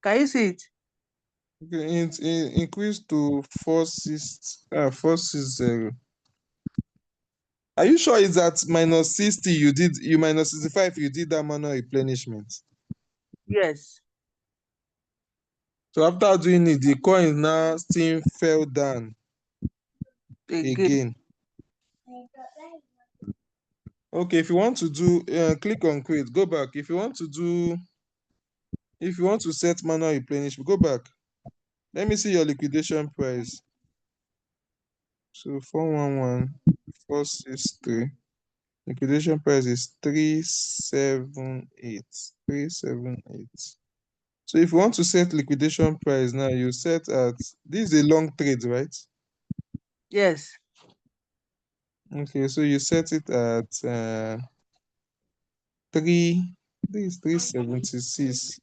Can you see it? Okay, it increased to 460. Are you sure it's at minus 60 you minus 65 you did that manual replenishment? Yes. So after doing it, the coin now still fell down again. Okay, if you want to do click on create, go back. If you want to set manual replenishment, go back. Let me see your liquidation price. So 411,463. Liquidation price is 378. 378. So if you want to set liquidation price now, you set at, this is a long trade, right? Yes. Okay, so you set it at 376.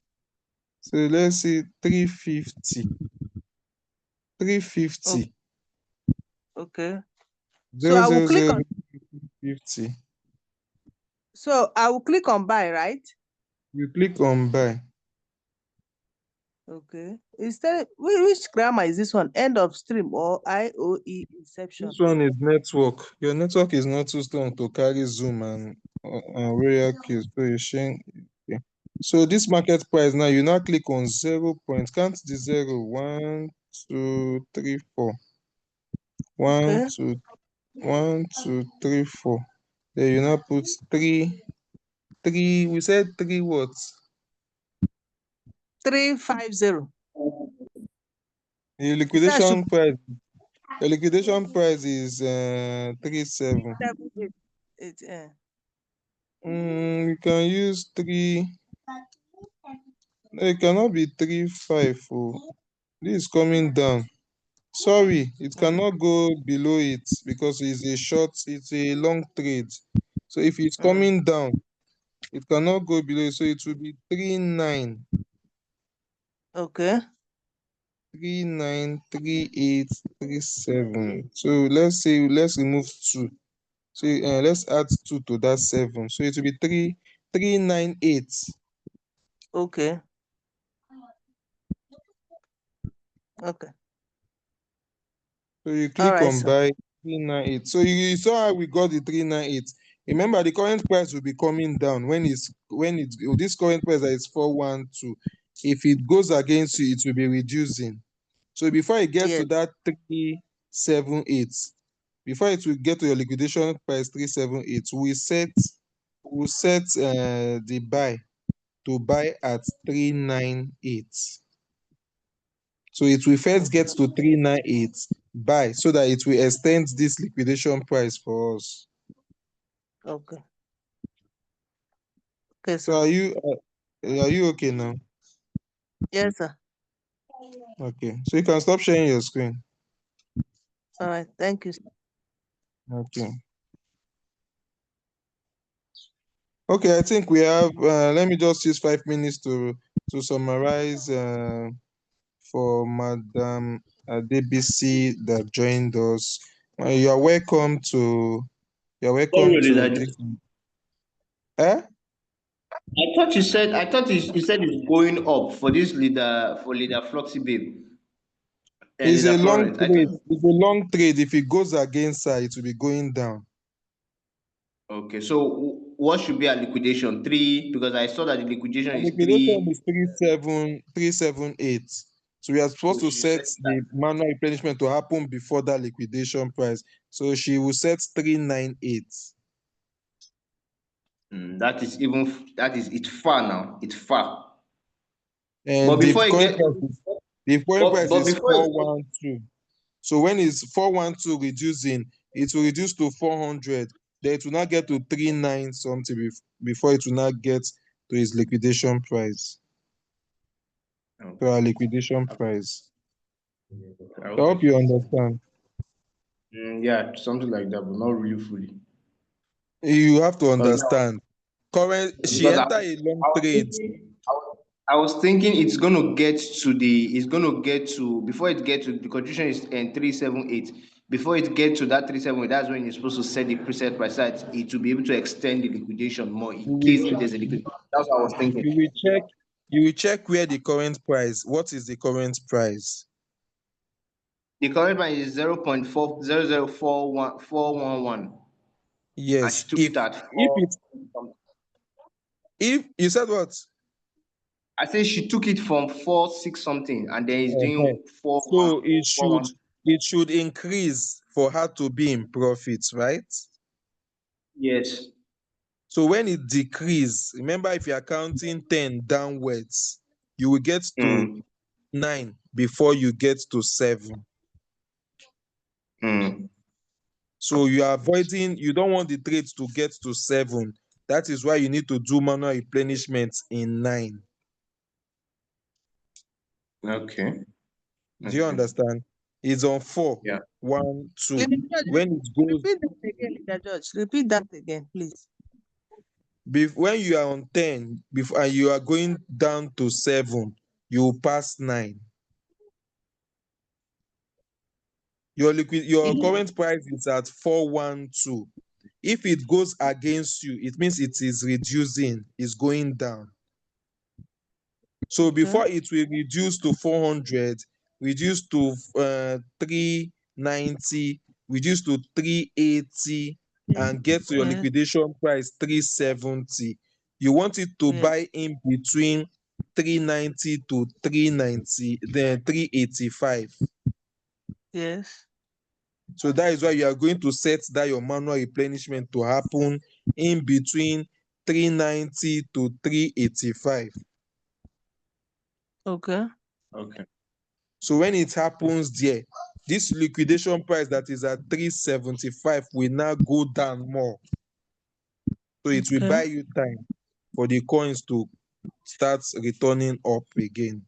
So let's say 350. 350. Okay. So Zero I will zero click zero on 50. buy, right? You click on buy. Okay. Instead, which grammar is this one? End of stream or IOE inception? This one is network. Your network is not too strong to carry Zoom and RoyalQ. So you share. Okay. So this market price now, you now click on 0 point. Count the 0. 1, 2, 3, 4. 1, Okay. 2, 1, 2, 3, 4. Then you now put 3. We said 3 what? 350. The You said I should liquidation price. The liquidation price is 37. 788. You can use 3. No, it cannot be 3.5. Oh. This is coming down. Sorry, it cannot go below it because it's a long trade. So if it's coming down, it cannot go below it. So it will be 39, Okay. 39, 38, 37. So let's remove 2. So let's add 2 to that 7. So it will be 398. Okay. Okay. So you All click right, on sir. buy 398. So you saw how we got the 398. Remember, the current price will be coming down when this current price that is 412. If it goes against you, it will be reducing. So before it gets to Yes. that 378, before it will get to your liquidation price 378, we set the buy to buy at 398. So it will first get to 398 buy so that it will extend this liquidation price for us. Okay. Okay, So sir. are you okay now? Yes, sir. Okay. So you can stop sharing your screen. All right. Thank you, sir. Okay. Okay, I think we have let me just use 5 minutes to summarize for Madam Adebisi that joined us. You're welcome to Sorry, leader. this. Eh? I thought you said it's going up for this leader for leader Floxy babe and It's leader a long Florence. I thought. trade. It's a long trade. If it goes against her, it will be going down. Okay, so what should be a liquidation? Three, because I saw that the liquidation Our is liquidation three. is 378. So we are supposed So to she should set set the manual replenishment to happen before that liquidation price. So she will set 398. that is it's far now. It's far. But And before it gets the current price but is before it 412. So when it's 412 reducing, it will reduce to 400. Then it will not get to 39 something before it will not get to its liquidation price. To our okay. liquidation price. I Okay. hope you understand. Yeah, something like that, but not really fully. You have to Because understand. She because enter a long I was trade. thinking I was thinking it's gonna get to before it get to the condition is 378. Before it get to that 378, that's when you're supposed to set the preset price that it will be able to extend the liquidation more You in will case if check, there's a liquidation. That's what I was thinking. you will check, you will check where the current price. What is the current price? The current price is 0.40041 and Yes. she took it at If four it something. if you said what? I say she took it from 4 6 something and then it's Uh-huh. doing 4 1 So 4 1. it should increase for her to be in profit, right? Yes. So when it decrease, remember if you are counting 10 downwards, you will get to Mm, 9 before you get to 7. mm. So you are avoiding, you don't want the trade to get to 7. That is why you need to do manual replenishment in 9. Okay. Do you Okay. understand? It's on 4, Yeah. 1, 2. Leader George, When it goes, repeat that again, Leader George. Repeat that again, please. when you are on 10, before and you are going down to 7, you will pass 9. Your current price is at 412. If it goes against you, it means it is reducing, it's going down. So Okay. before it will reduce to 400, reduce to 390, reduce to 380, and get to your Yes. liquidation price 370. You want it to Yes. buy in between 390 to 390, then 385. Yes. So that is why you are going to set that your manual replenishment to happen in between 390 to 385. Okay. Okay. So when it happens there, this liquidation price that is at 375 will now go down more. So it will Okay. buy you time for the coins to start returning up again.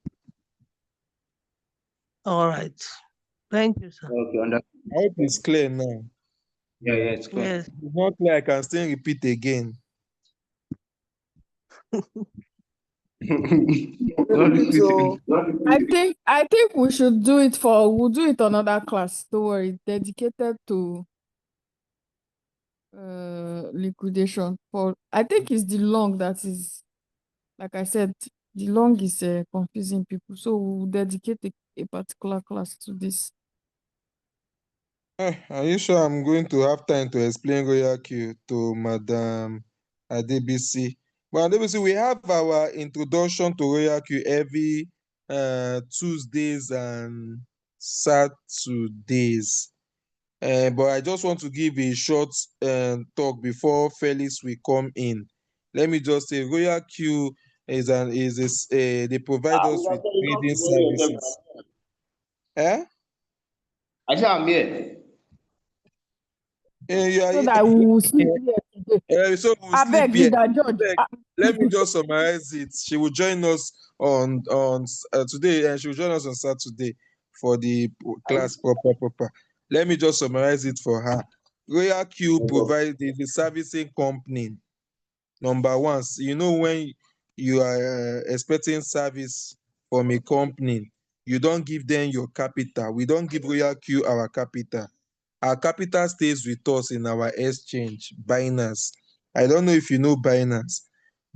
All right. Thank you, sir. Okay. I hope it's clear now. Yeah, yeah, it's clear. Yes. If it's not clear, I can still repeat again. Don't repeat So it. I think we'll do it another class. Don't worry, dedicated to liquidation. For I think it's the long that is, like I said, the long is confusing people. So we'll dedicate a particular class to this. Are you sure I'm going to have time to explain RoyalQ to Madam Adebisi? Well, Adebisi, we have our introduction to RoyalQ every Tuesdays and Saturdays. But I just want to give a short talk before Felix will come in. Let me just say, RoyalQ they provide us with trading services. Eh? I say I'm here. Eh, you are, So that we will sleep here today. so we'll sleep Abeg, here. leader George. Abeg, let me just summarize it. She will join us on today, and she will join us on Saturday for the class proper. Let me just summarize it for her. RoyalQ provides the servicing company. Number one, so you know when you are expecting service from a company, you don't give them your capital. We don't give RoyalQ our capital. Our capital stays with us in our exchange, Binance. I don't know if you know Binance.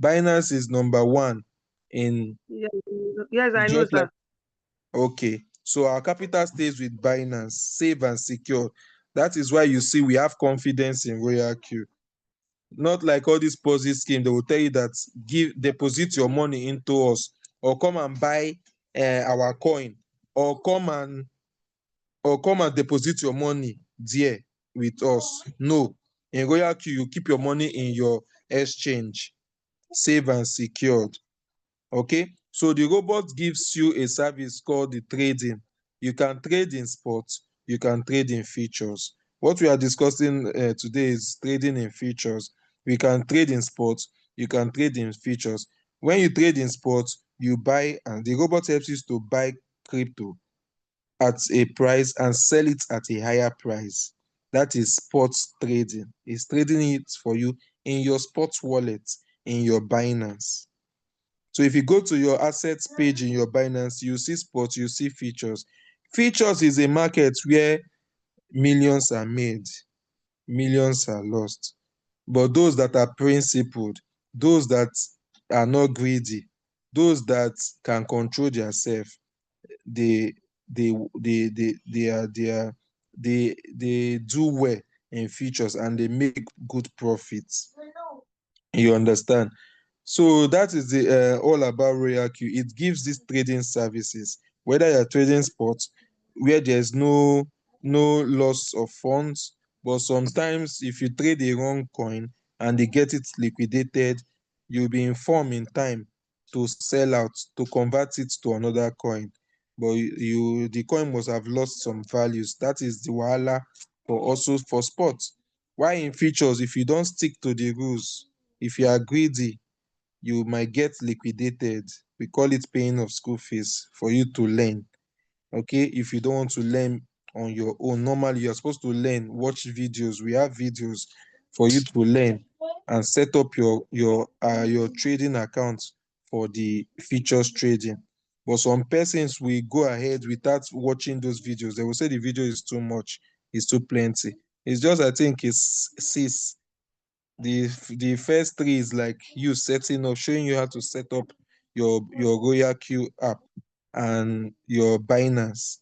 Binance is number one in Yes, yes, I know, just like, sir. okay. So our capital stays with Binance, safe and secure. That is why you see we have confidence in RoyalQ. Not like all these Ponzi scheme, they will tell you that deposit your money into us, or come and buy our coin, or come and deposit your money there with us. No, in RoyalQ, you keep your money in your exchange, safe and secured. Okay, so the robot gives you a service called the trading. You can trade in sports, you can trade in futures. What we are discussing today is trading in futures. We can trade in sports, you can trade in futures. When you trade in sports, you buy, and the robot helps you to buy crypto at a price and sell it at a higher price. That is sports trading. It's trading it for you in your sports wallet, in your Binance. So if you go to your assets page in your Binance, you see sports, you see features. Features is a market where millions are made, millions are lost. But those that are principled, those that are not greedy, those that can control themselves, they they do well in features and they make good profits. You understand? So that is the all about RoyalQ. It gives these trading services, whether you're trading sports, where there's no loss of funds, but sometimes if you trade a wrong coin and they get it liquidated, you'll be informed in time to sell out, to convert it to another coin. But the coin must have lost some values. That is the wahala for also for sports. Why in futures, if you don't stick to the rules, if you are greedy, you might get liquidated. We call it paying of school fees for you to learn. Okay, if you don't want to learn on your own, normally you're supposed to learn, watch videos. We have videos for you to learn and set up your trading account for the futures trading. But some persons will go ahead without watching those videos. They will say the video is too much, it's too plenty. It's just, I think it's six. The first three is like you setting up, showing you how to set up your RoyalQ app and your Binance,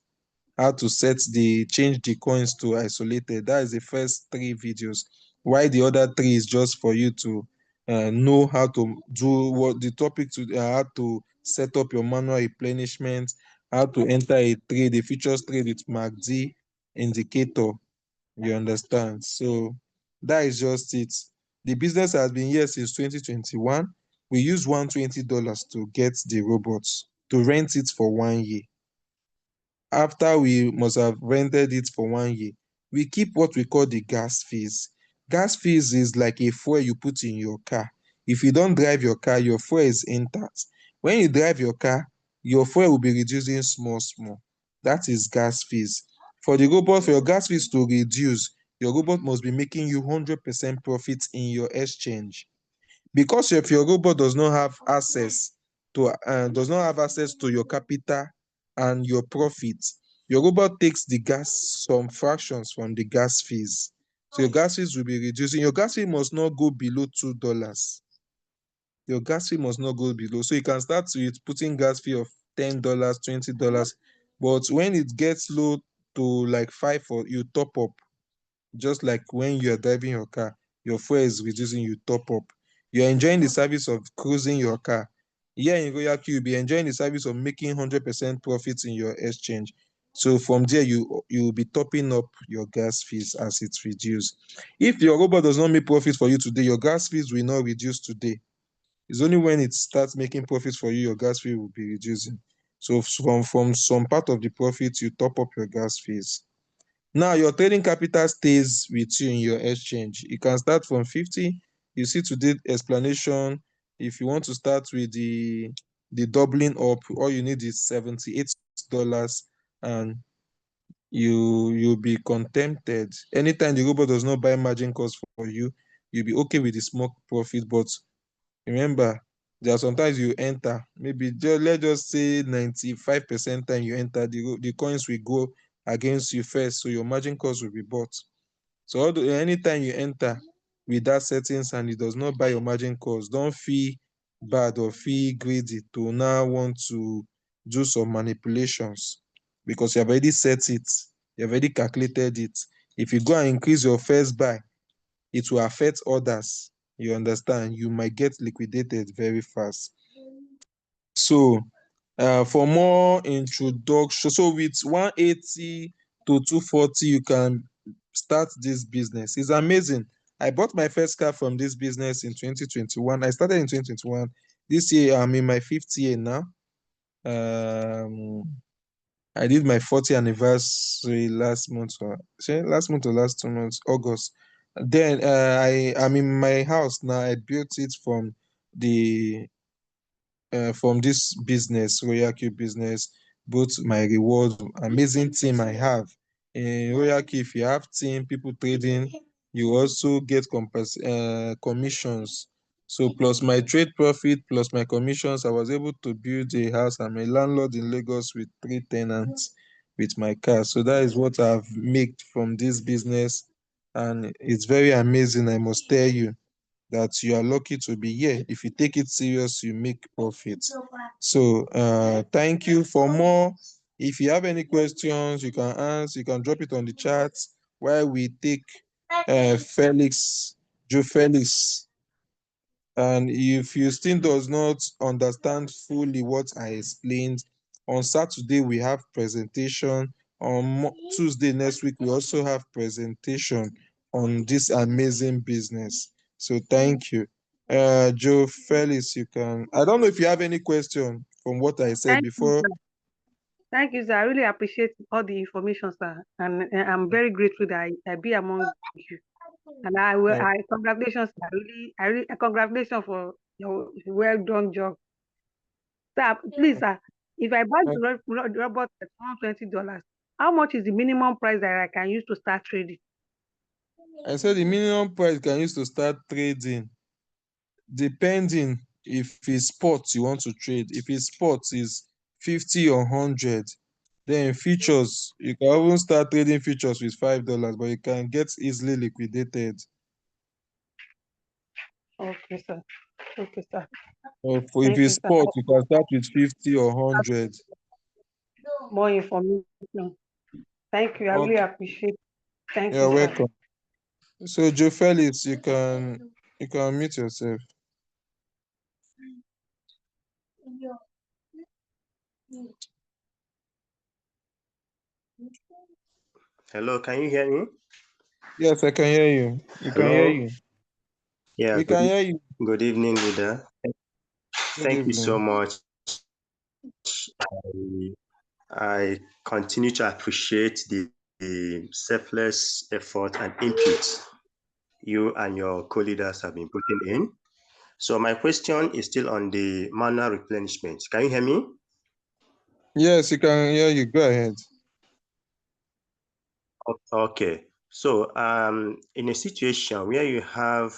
how to change the coins to isolated. That is the first three videos. Why the other three is just for you to know how to do what the topic to how to set up your manual replenishment, how to enter a trade, a futures trade with MACD indicator. You understand? So that is just it. The business has been here since 2021. We use $120 to get the robots, to rent it for 1 year. After we must have rented it for 1 year, we keep what we call the gas fees. Gas fees is like a fuel you put in your car. If you don't drive your car, your fuel is intact. When you drive your car, your fuel will be reducing small, small. That is gas fees. For the robot, for your gas fees to reduce, your robot must be making you 100% profit in your exchange. Because if your robot does not have access to your capital and your profits, your robot takes the gas, some fractions from the gas fees. So your gas fees will be reducing. Your gas fee must not go below $2. Your gas fee must not go below. So you can start with putting gas fee of $10, $20. But when it gets low to like 5 or you top up. Just like when you are driving your car, your fuel is reducing, you top up. You're enjoying the service of cruising your car. Here in RoyalQ, you'll be enjoying the service of making 100% profits in your exchange. So from there, you will be topping up your gas fees as it's reduced. If your robot does not make profit for you today, your gas fees will not reduce today. It's only when it starts making profits for you, your gas fee will be reducing. So from some part of the profits, you top up your gas fees. Now your trading capital stays with you in your exchange. You can start from 50. You see today explanation. If you want to start with the doubling up, all you need is $78, and you'll be contented. Anytime the robot does not buy margin calls for you, you'll be okay with the small profit. But remember, there are sometimes you enter, maybe let's just say 95% time you enter, the coins will go against you first, so your margin calls will be bought. So anytime you enter with that settings and it does not buy your margin calls, don't feel bad or feel greedy to now want to do some manipulations, because you have already set it, you have already calculated it. If you go and increase your first buy, it will affect others. You understand? You might get liquidated very fast. So for more introduction, so with 180 to 240, you can start this business. It's amazing. I bought my first car from this business in 2021. I started in 2021. This year, I'm in my fifth year now. I did my 40th anniversary last month, or last month or last 2 months, August. Then I'm in my house now. I built it the from this business, RoyalQ business, both my reward, amazing team I have. In RoyalQ, if you have team, people trading, you also get commissions. So plus my trade profit, plus my commissions, I was able to build a house. I'm a landlord in Lagos with 3 tenants with my car. So that is what I've made from this business. And it's very amazing, I must tell you, that you are lucky to be here. If you take it serious, you make profits. So thank you. For more, if you have any questions, you can ask, you can drop it on the chat while we take Joe Felix. And if you still does not understand fully what I explained, on Saturday we have presentation. On Tuesday next week we also have presentation on this amazing business. So thank you. Joe Felix, you can. I don't know if you have any question from what I said Thank you, before. sir. Thank you, sir. I really appreciate all the information, sir. And I'm very grateful that I be among you. And Uh, I congratulations, sir. Congratulations for your well done job. Sir, please, sir, if I buy uh, the robot at $120, how much is the minimum price that I can use to start trading? I said the minimum price you can use to start trading, depending if it's sports you want to trade. If it's sports, is 50 or 100. Then futures, you can even start trading futures with $5, but you can get easily liquidated. Okay, sir. Okay, sir. If Thank it's you, sir. sports, you can start with 50 or 100. More information. Thank you. I really Okay, appreciate it. Thank you, you're sir. welcome. So Joe Felix, you can mute yourself. Hello, can you hear me? Yes, I can hear you. We can hear Hello. you. Yeah, We can hear you. good evening, leader. Good Thank you so evening. much. I continue to appreciate the selfless effort and input you and your co-leaders have been putting in. So my question is still on the manual replenishment. Can you hear me? Yes, you can hear you. Go ahead. Okay. So in a situation where you have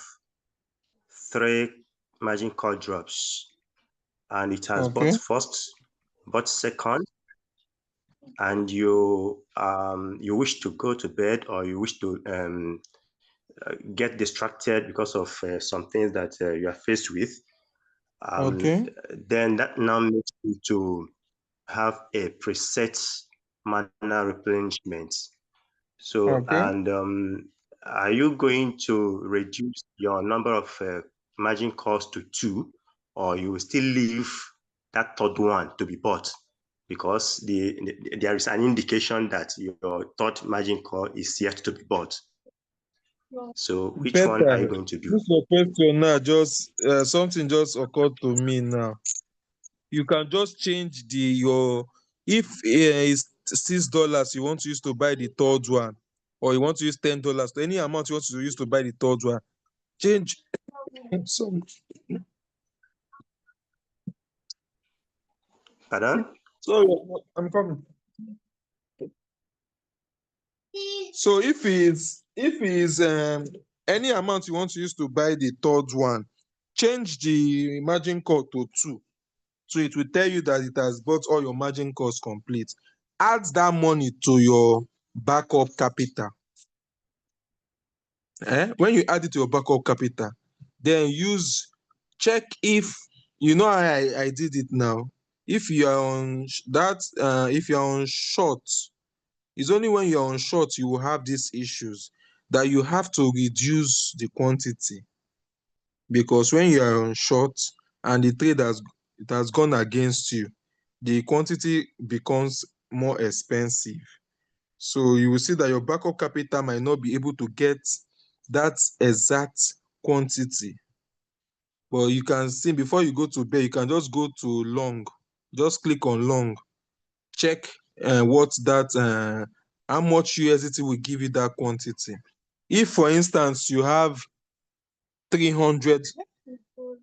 3 margin call drops and it has bought Okay. first, bought second, and you wish to go to bed, or you wish to get distracted because of some things that you are faced with, Okay. then that now makes you to have a preset manual replenishment. So, Okay. and are you going to reduce your number of margin calls to 2, or you will still leave that third one to be bought? Because there is an indication that your third margin call is yet to be bought. So, which one are Peter, you going to do? this your question now, just something just occurred to me now. You can just change your, if it's $6 you want to use to buy the third one, or you want to use $10, any amount you want to use to buy the third one, change some. Pardon? So I'm coming. So if it's any amount you want to use to buy the third one, change the margin call to 2. So it will tell you that it has bought all your margin calls complete. Add that money to your backup capital. When you add it to your backup capital, then check if you know how I did it now. If you are on if you are on short, it's only when you're on short you will have these issues, that you have to reduce the quantity, because when you are on short and the trade has gone against you, the quantity becomes more expensive. So you will see that your backup capital might not be able to get that exact quantity. But you can see, before you go to bed, you can just go to long, just click on long, check what that how much USDT will give you that quantity. If, for instance, you have 300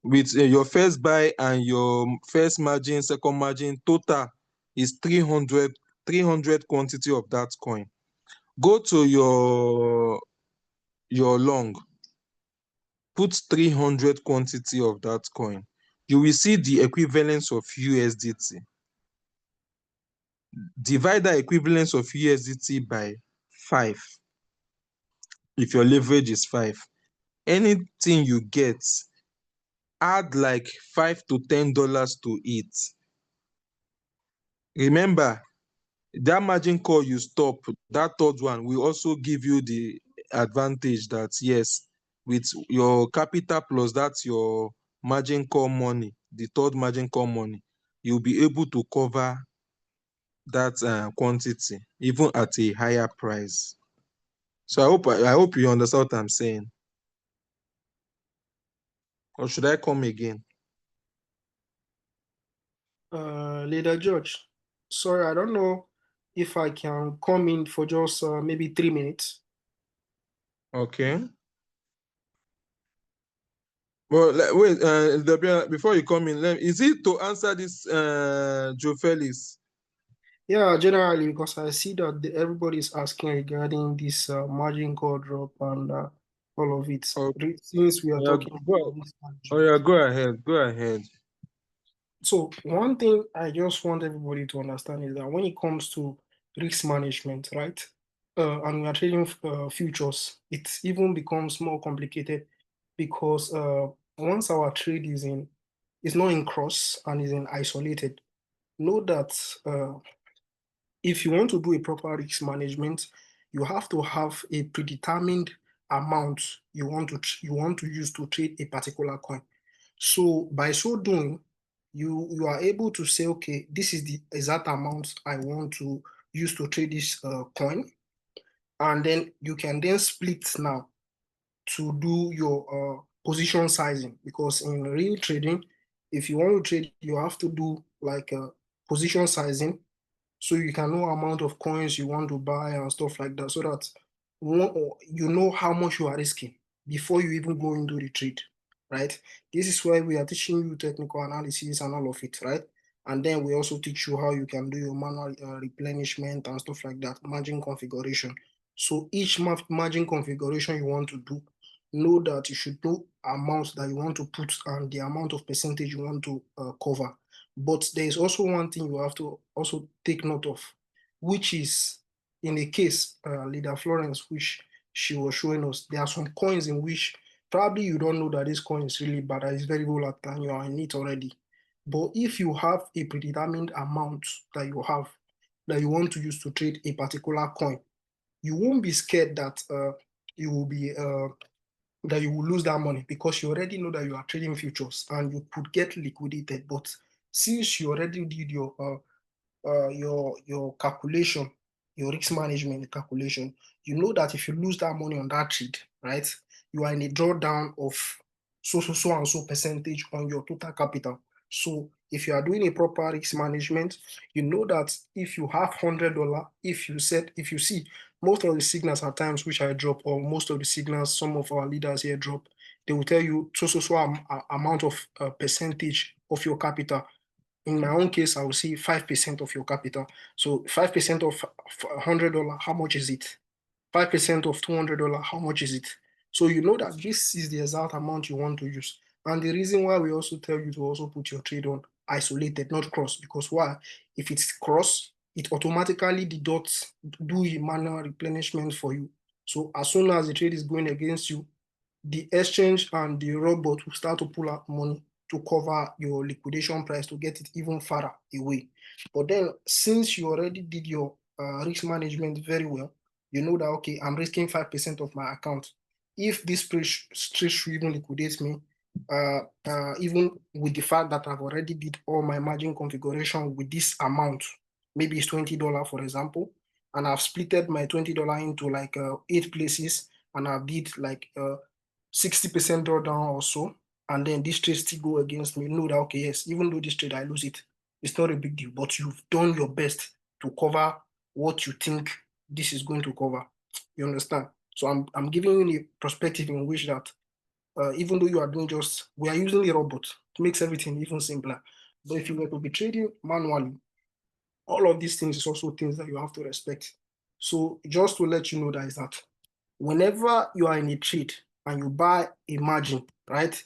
with your first buy and your first margin, second margin, total is 300 quantity of that coin. Go to your long, put 300 quantity of that coin. You will see the equivalence of USDT. Divide that equivalence of USDT by 5. If your leverage is 5, anything you get, add like $5 to $10 to it. Remember, that margin call you stop, that third one will also give you the advantage that yes, with your capital plus that's your margin call money, the third margin call money, you'll be able to cover that quantity even at a higher price. So I hope you understand what I'm saying. Or should I come again? Leader George, sorry, I don't know if I can come in for just maybe 3 minutes. Okay. Well, wait, Deborah, before you come in, is it to answer this, Joe Felix? Yeah, generally, because I see that everybody is asking regarding this margin call drop and all of it. Okay. Since we are Yeah, talking about this go ahead. Go ahead. So one thing I just want everybody to understand is that when it comes to risk management, right? And we are trading futures, it even becomes more complicated because once our trade is not in cross and is in isolated, know that if you want to do a proper risk management, you have to have a predetermined amount you want to use to trade a particular coin. So by so doing, you are able to say, okay, this is the exact amount I want to use to trade this coin, and then you can then split now to do your position sizing, because in real trading, if you want to trade, you have to do like a position sizing so you can know amount of coins you want to buy and stuff like that, so that you know how much you are risking before you even go into the trade, right? This is why we are teaching you technical analysis and all of it, right? And then we also teach you how you can do your manual replenishment and stuff like that, margin configuration. So each margin configuration you want to do, know that you should know amounts that you want to put and the amount of percentage you want to cover. But there is also one thing you have to also take note of, which is in a case, Leader Florence, which she was showing us, there are some coins in which probably you don't know that this coin is really bad, that is very volatile, and you are in it already. But if you have a predetermined amount that you have, that you want to use to trade a particular coin, you won't be scared that you will be that you will lose that money, because you already know that you are trading futures and you could get liquidated. But since you already did your calculation, your risk management calculation, you know that if you lose that money on that trade, right, you are in a drawdown of so and so percentage on your total capital. So if you are doing a proper risk management, you know that if you have $100, if you see most of the signals at times which I drop, or most of the signals some of our leaders here drop, they will tell you amount of percentage of your capital. In my own case, I will say 5% of your capital. So 5% of $100, how much is it? 5% of $200, how much is it? So you know that this is the exact amount you want to use. And the reason why we also tell you to also put your trade on isolated, not cross, because why? If it's cross, it automatically deducts, do a manual replenishment for you. So as soon as the trade is going against you, the exchange and the robot will start to pull out money to cover your liquidation price to get it even farther away. But then, since you already did your risk management very well, you know that, okay, I'm risking 5% of my account. If this trade should even liquidate me, even with the fact that I've already did all my margin configuration with this amount, maybe it's $20, for example, and I've splitted my $20 into like 8 places, and I've did like 60% drawdown or so, and then this trade still go against me, know that, okay, yes, even though this trade I lose it, it's not a big deal, but you've done your best to cover what you think this is going to cover. You understand? So I'm giving you a perspective in which that even though you are doing we are using a robot, it makes everything even simpler. But if you were to be trading manually, all of these things is also things that you have to respect. So just to let you know that is that whenever you are in a trade and you buy a margin, right?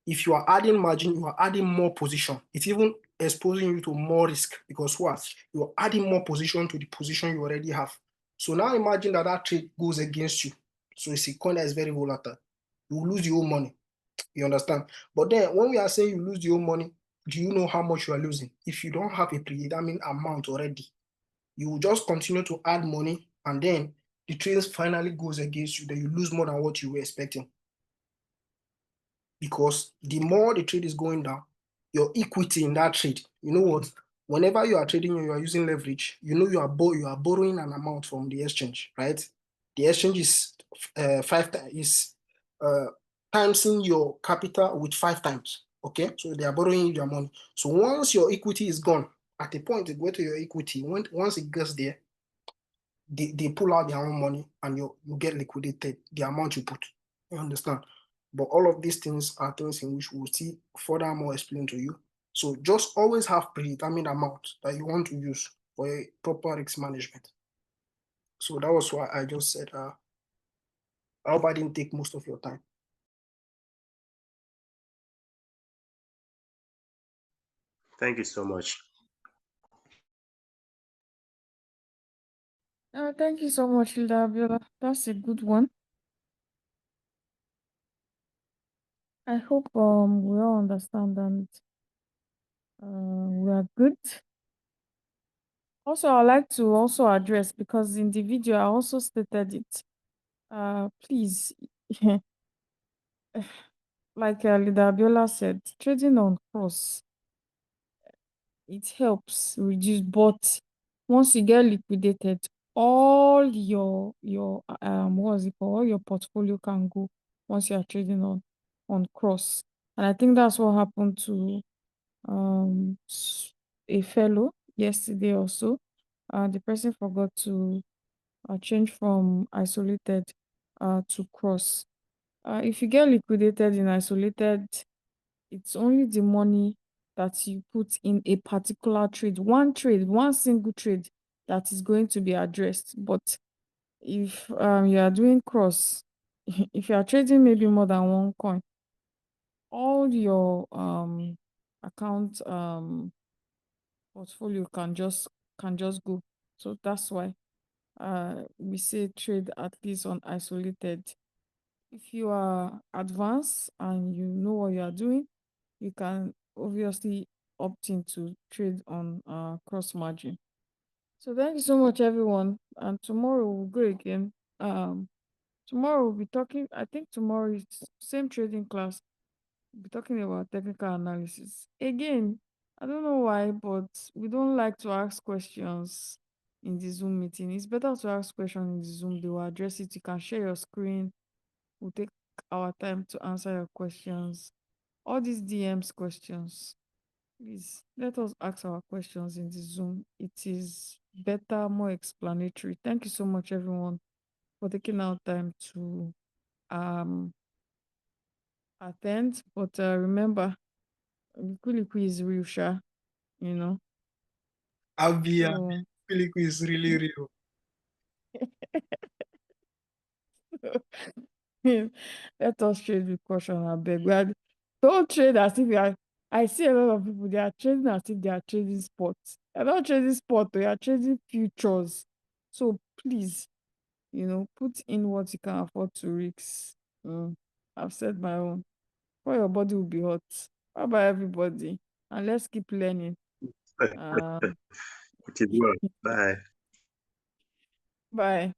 If you are adding margin, you are adding more position. It's even exposing you to more risk, because what? You are adding more position to the position you already have. So now imagine that that trade goes against you. So it's a coin that is very volatile. You will lose your own money. You understand? But then when we are saying you lose your own money, do you know how much you are losing? If you don't have a predetermined amount already, you will just continue to add money, and then the trade finally goes against you, then you lose more than what you were expecting. Because the more the trade is going down, your equity in that trade, you know what? Whenever you are trading and you are using leverage, you know you are borrowing an amount from the exchange, right? The exchange is uh, timesing your capital with 5 times. Okay, so they are borrowing you your money. So once your equity is gone, at a point, they go to your equity. Once it gets there, they pull out their own money, and you get liquidated the amount you put. You understand? But all of these things are things in which we'll see furthermore explain to you. So just always have predetermined amount that you want to use for a proper risk management. So that was why I just said, I hope I didn't take most of your time. Thank you so much. Thank you so much, Hilda Abiola. That's a good one. I hope we all understand and we are good. Also, I'd like to also address, because in the video I also stated it. Please, like Lida Abiola said, trading on cross, it helps reduce, but once you get liquidated, all your what's it called, all your portfolio can go once you are trading on cross. And I think that's what happened to a fellow yesterday also. The person forgot to change from isolated to cross. If you get liquidated in isolated, it's only the money that you put in a particular trade, one single trade, that is going to be addressed. But if you are doing cross, if you are trading maybe more than one coin, all your account portfolio can just go. So that's why we say trade at least on isolated. If you are advanced and you know what you are doing, you can obviously opt in to trade on cross margin. So thank you so much, everyone. And tomorrow we'll go again. Tomorrow we'll be talking. I think tomorrow is same trading class. We'll be talking about technical analysis again. I don't know why, but we don't like to ask questions in the Zoom meeting. It's better to ask questions in the Zoom. They will address it. You can share your screen. We'll take our time to answer your questions. All these DMs questions, please let us ask our questions in the Zoom. It is better, more explanatory. Thank you so much, everyone, for taking out time to um attend. But remember, Liku is real, sha, you know. Abia, So Philip is really real. let us trade with caution, I beg. Don't trade as if you are. I see a lot of people, they are trading as if they are trading sports. They're not trading sport, they are trading futures. So please, put in what you can afford to risk. I've said my own. Or your body will be hot. Bye bye, everybody. And let's keep learning. It is well. Bye. Bye.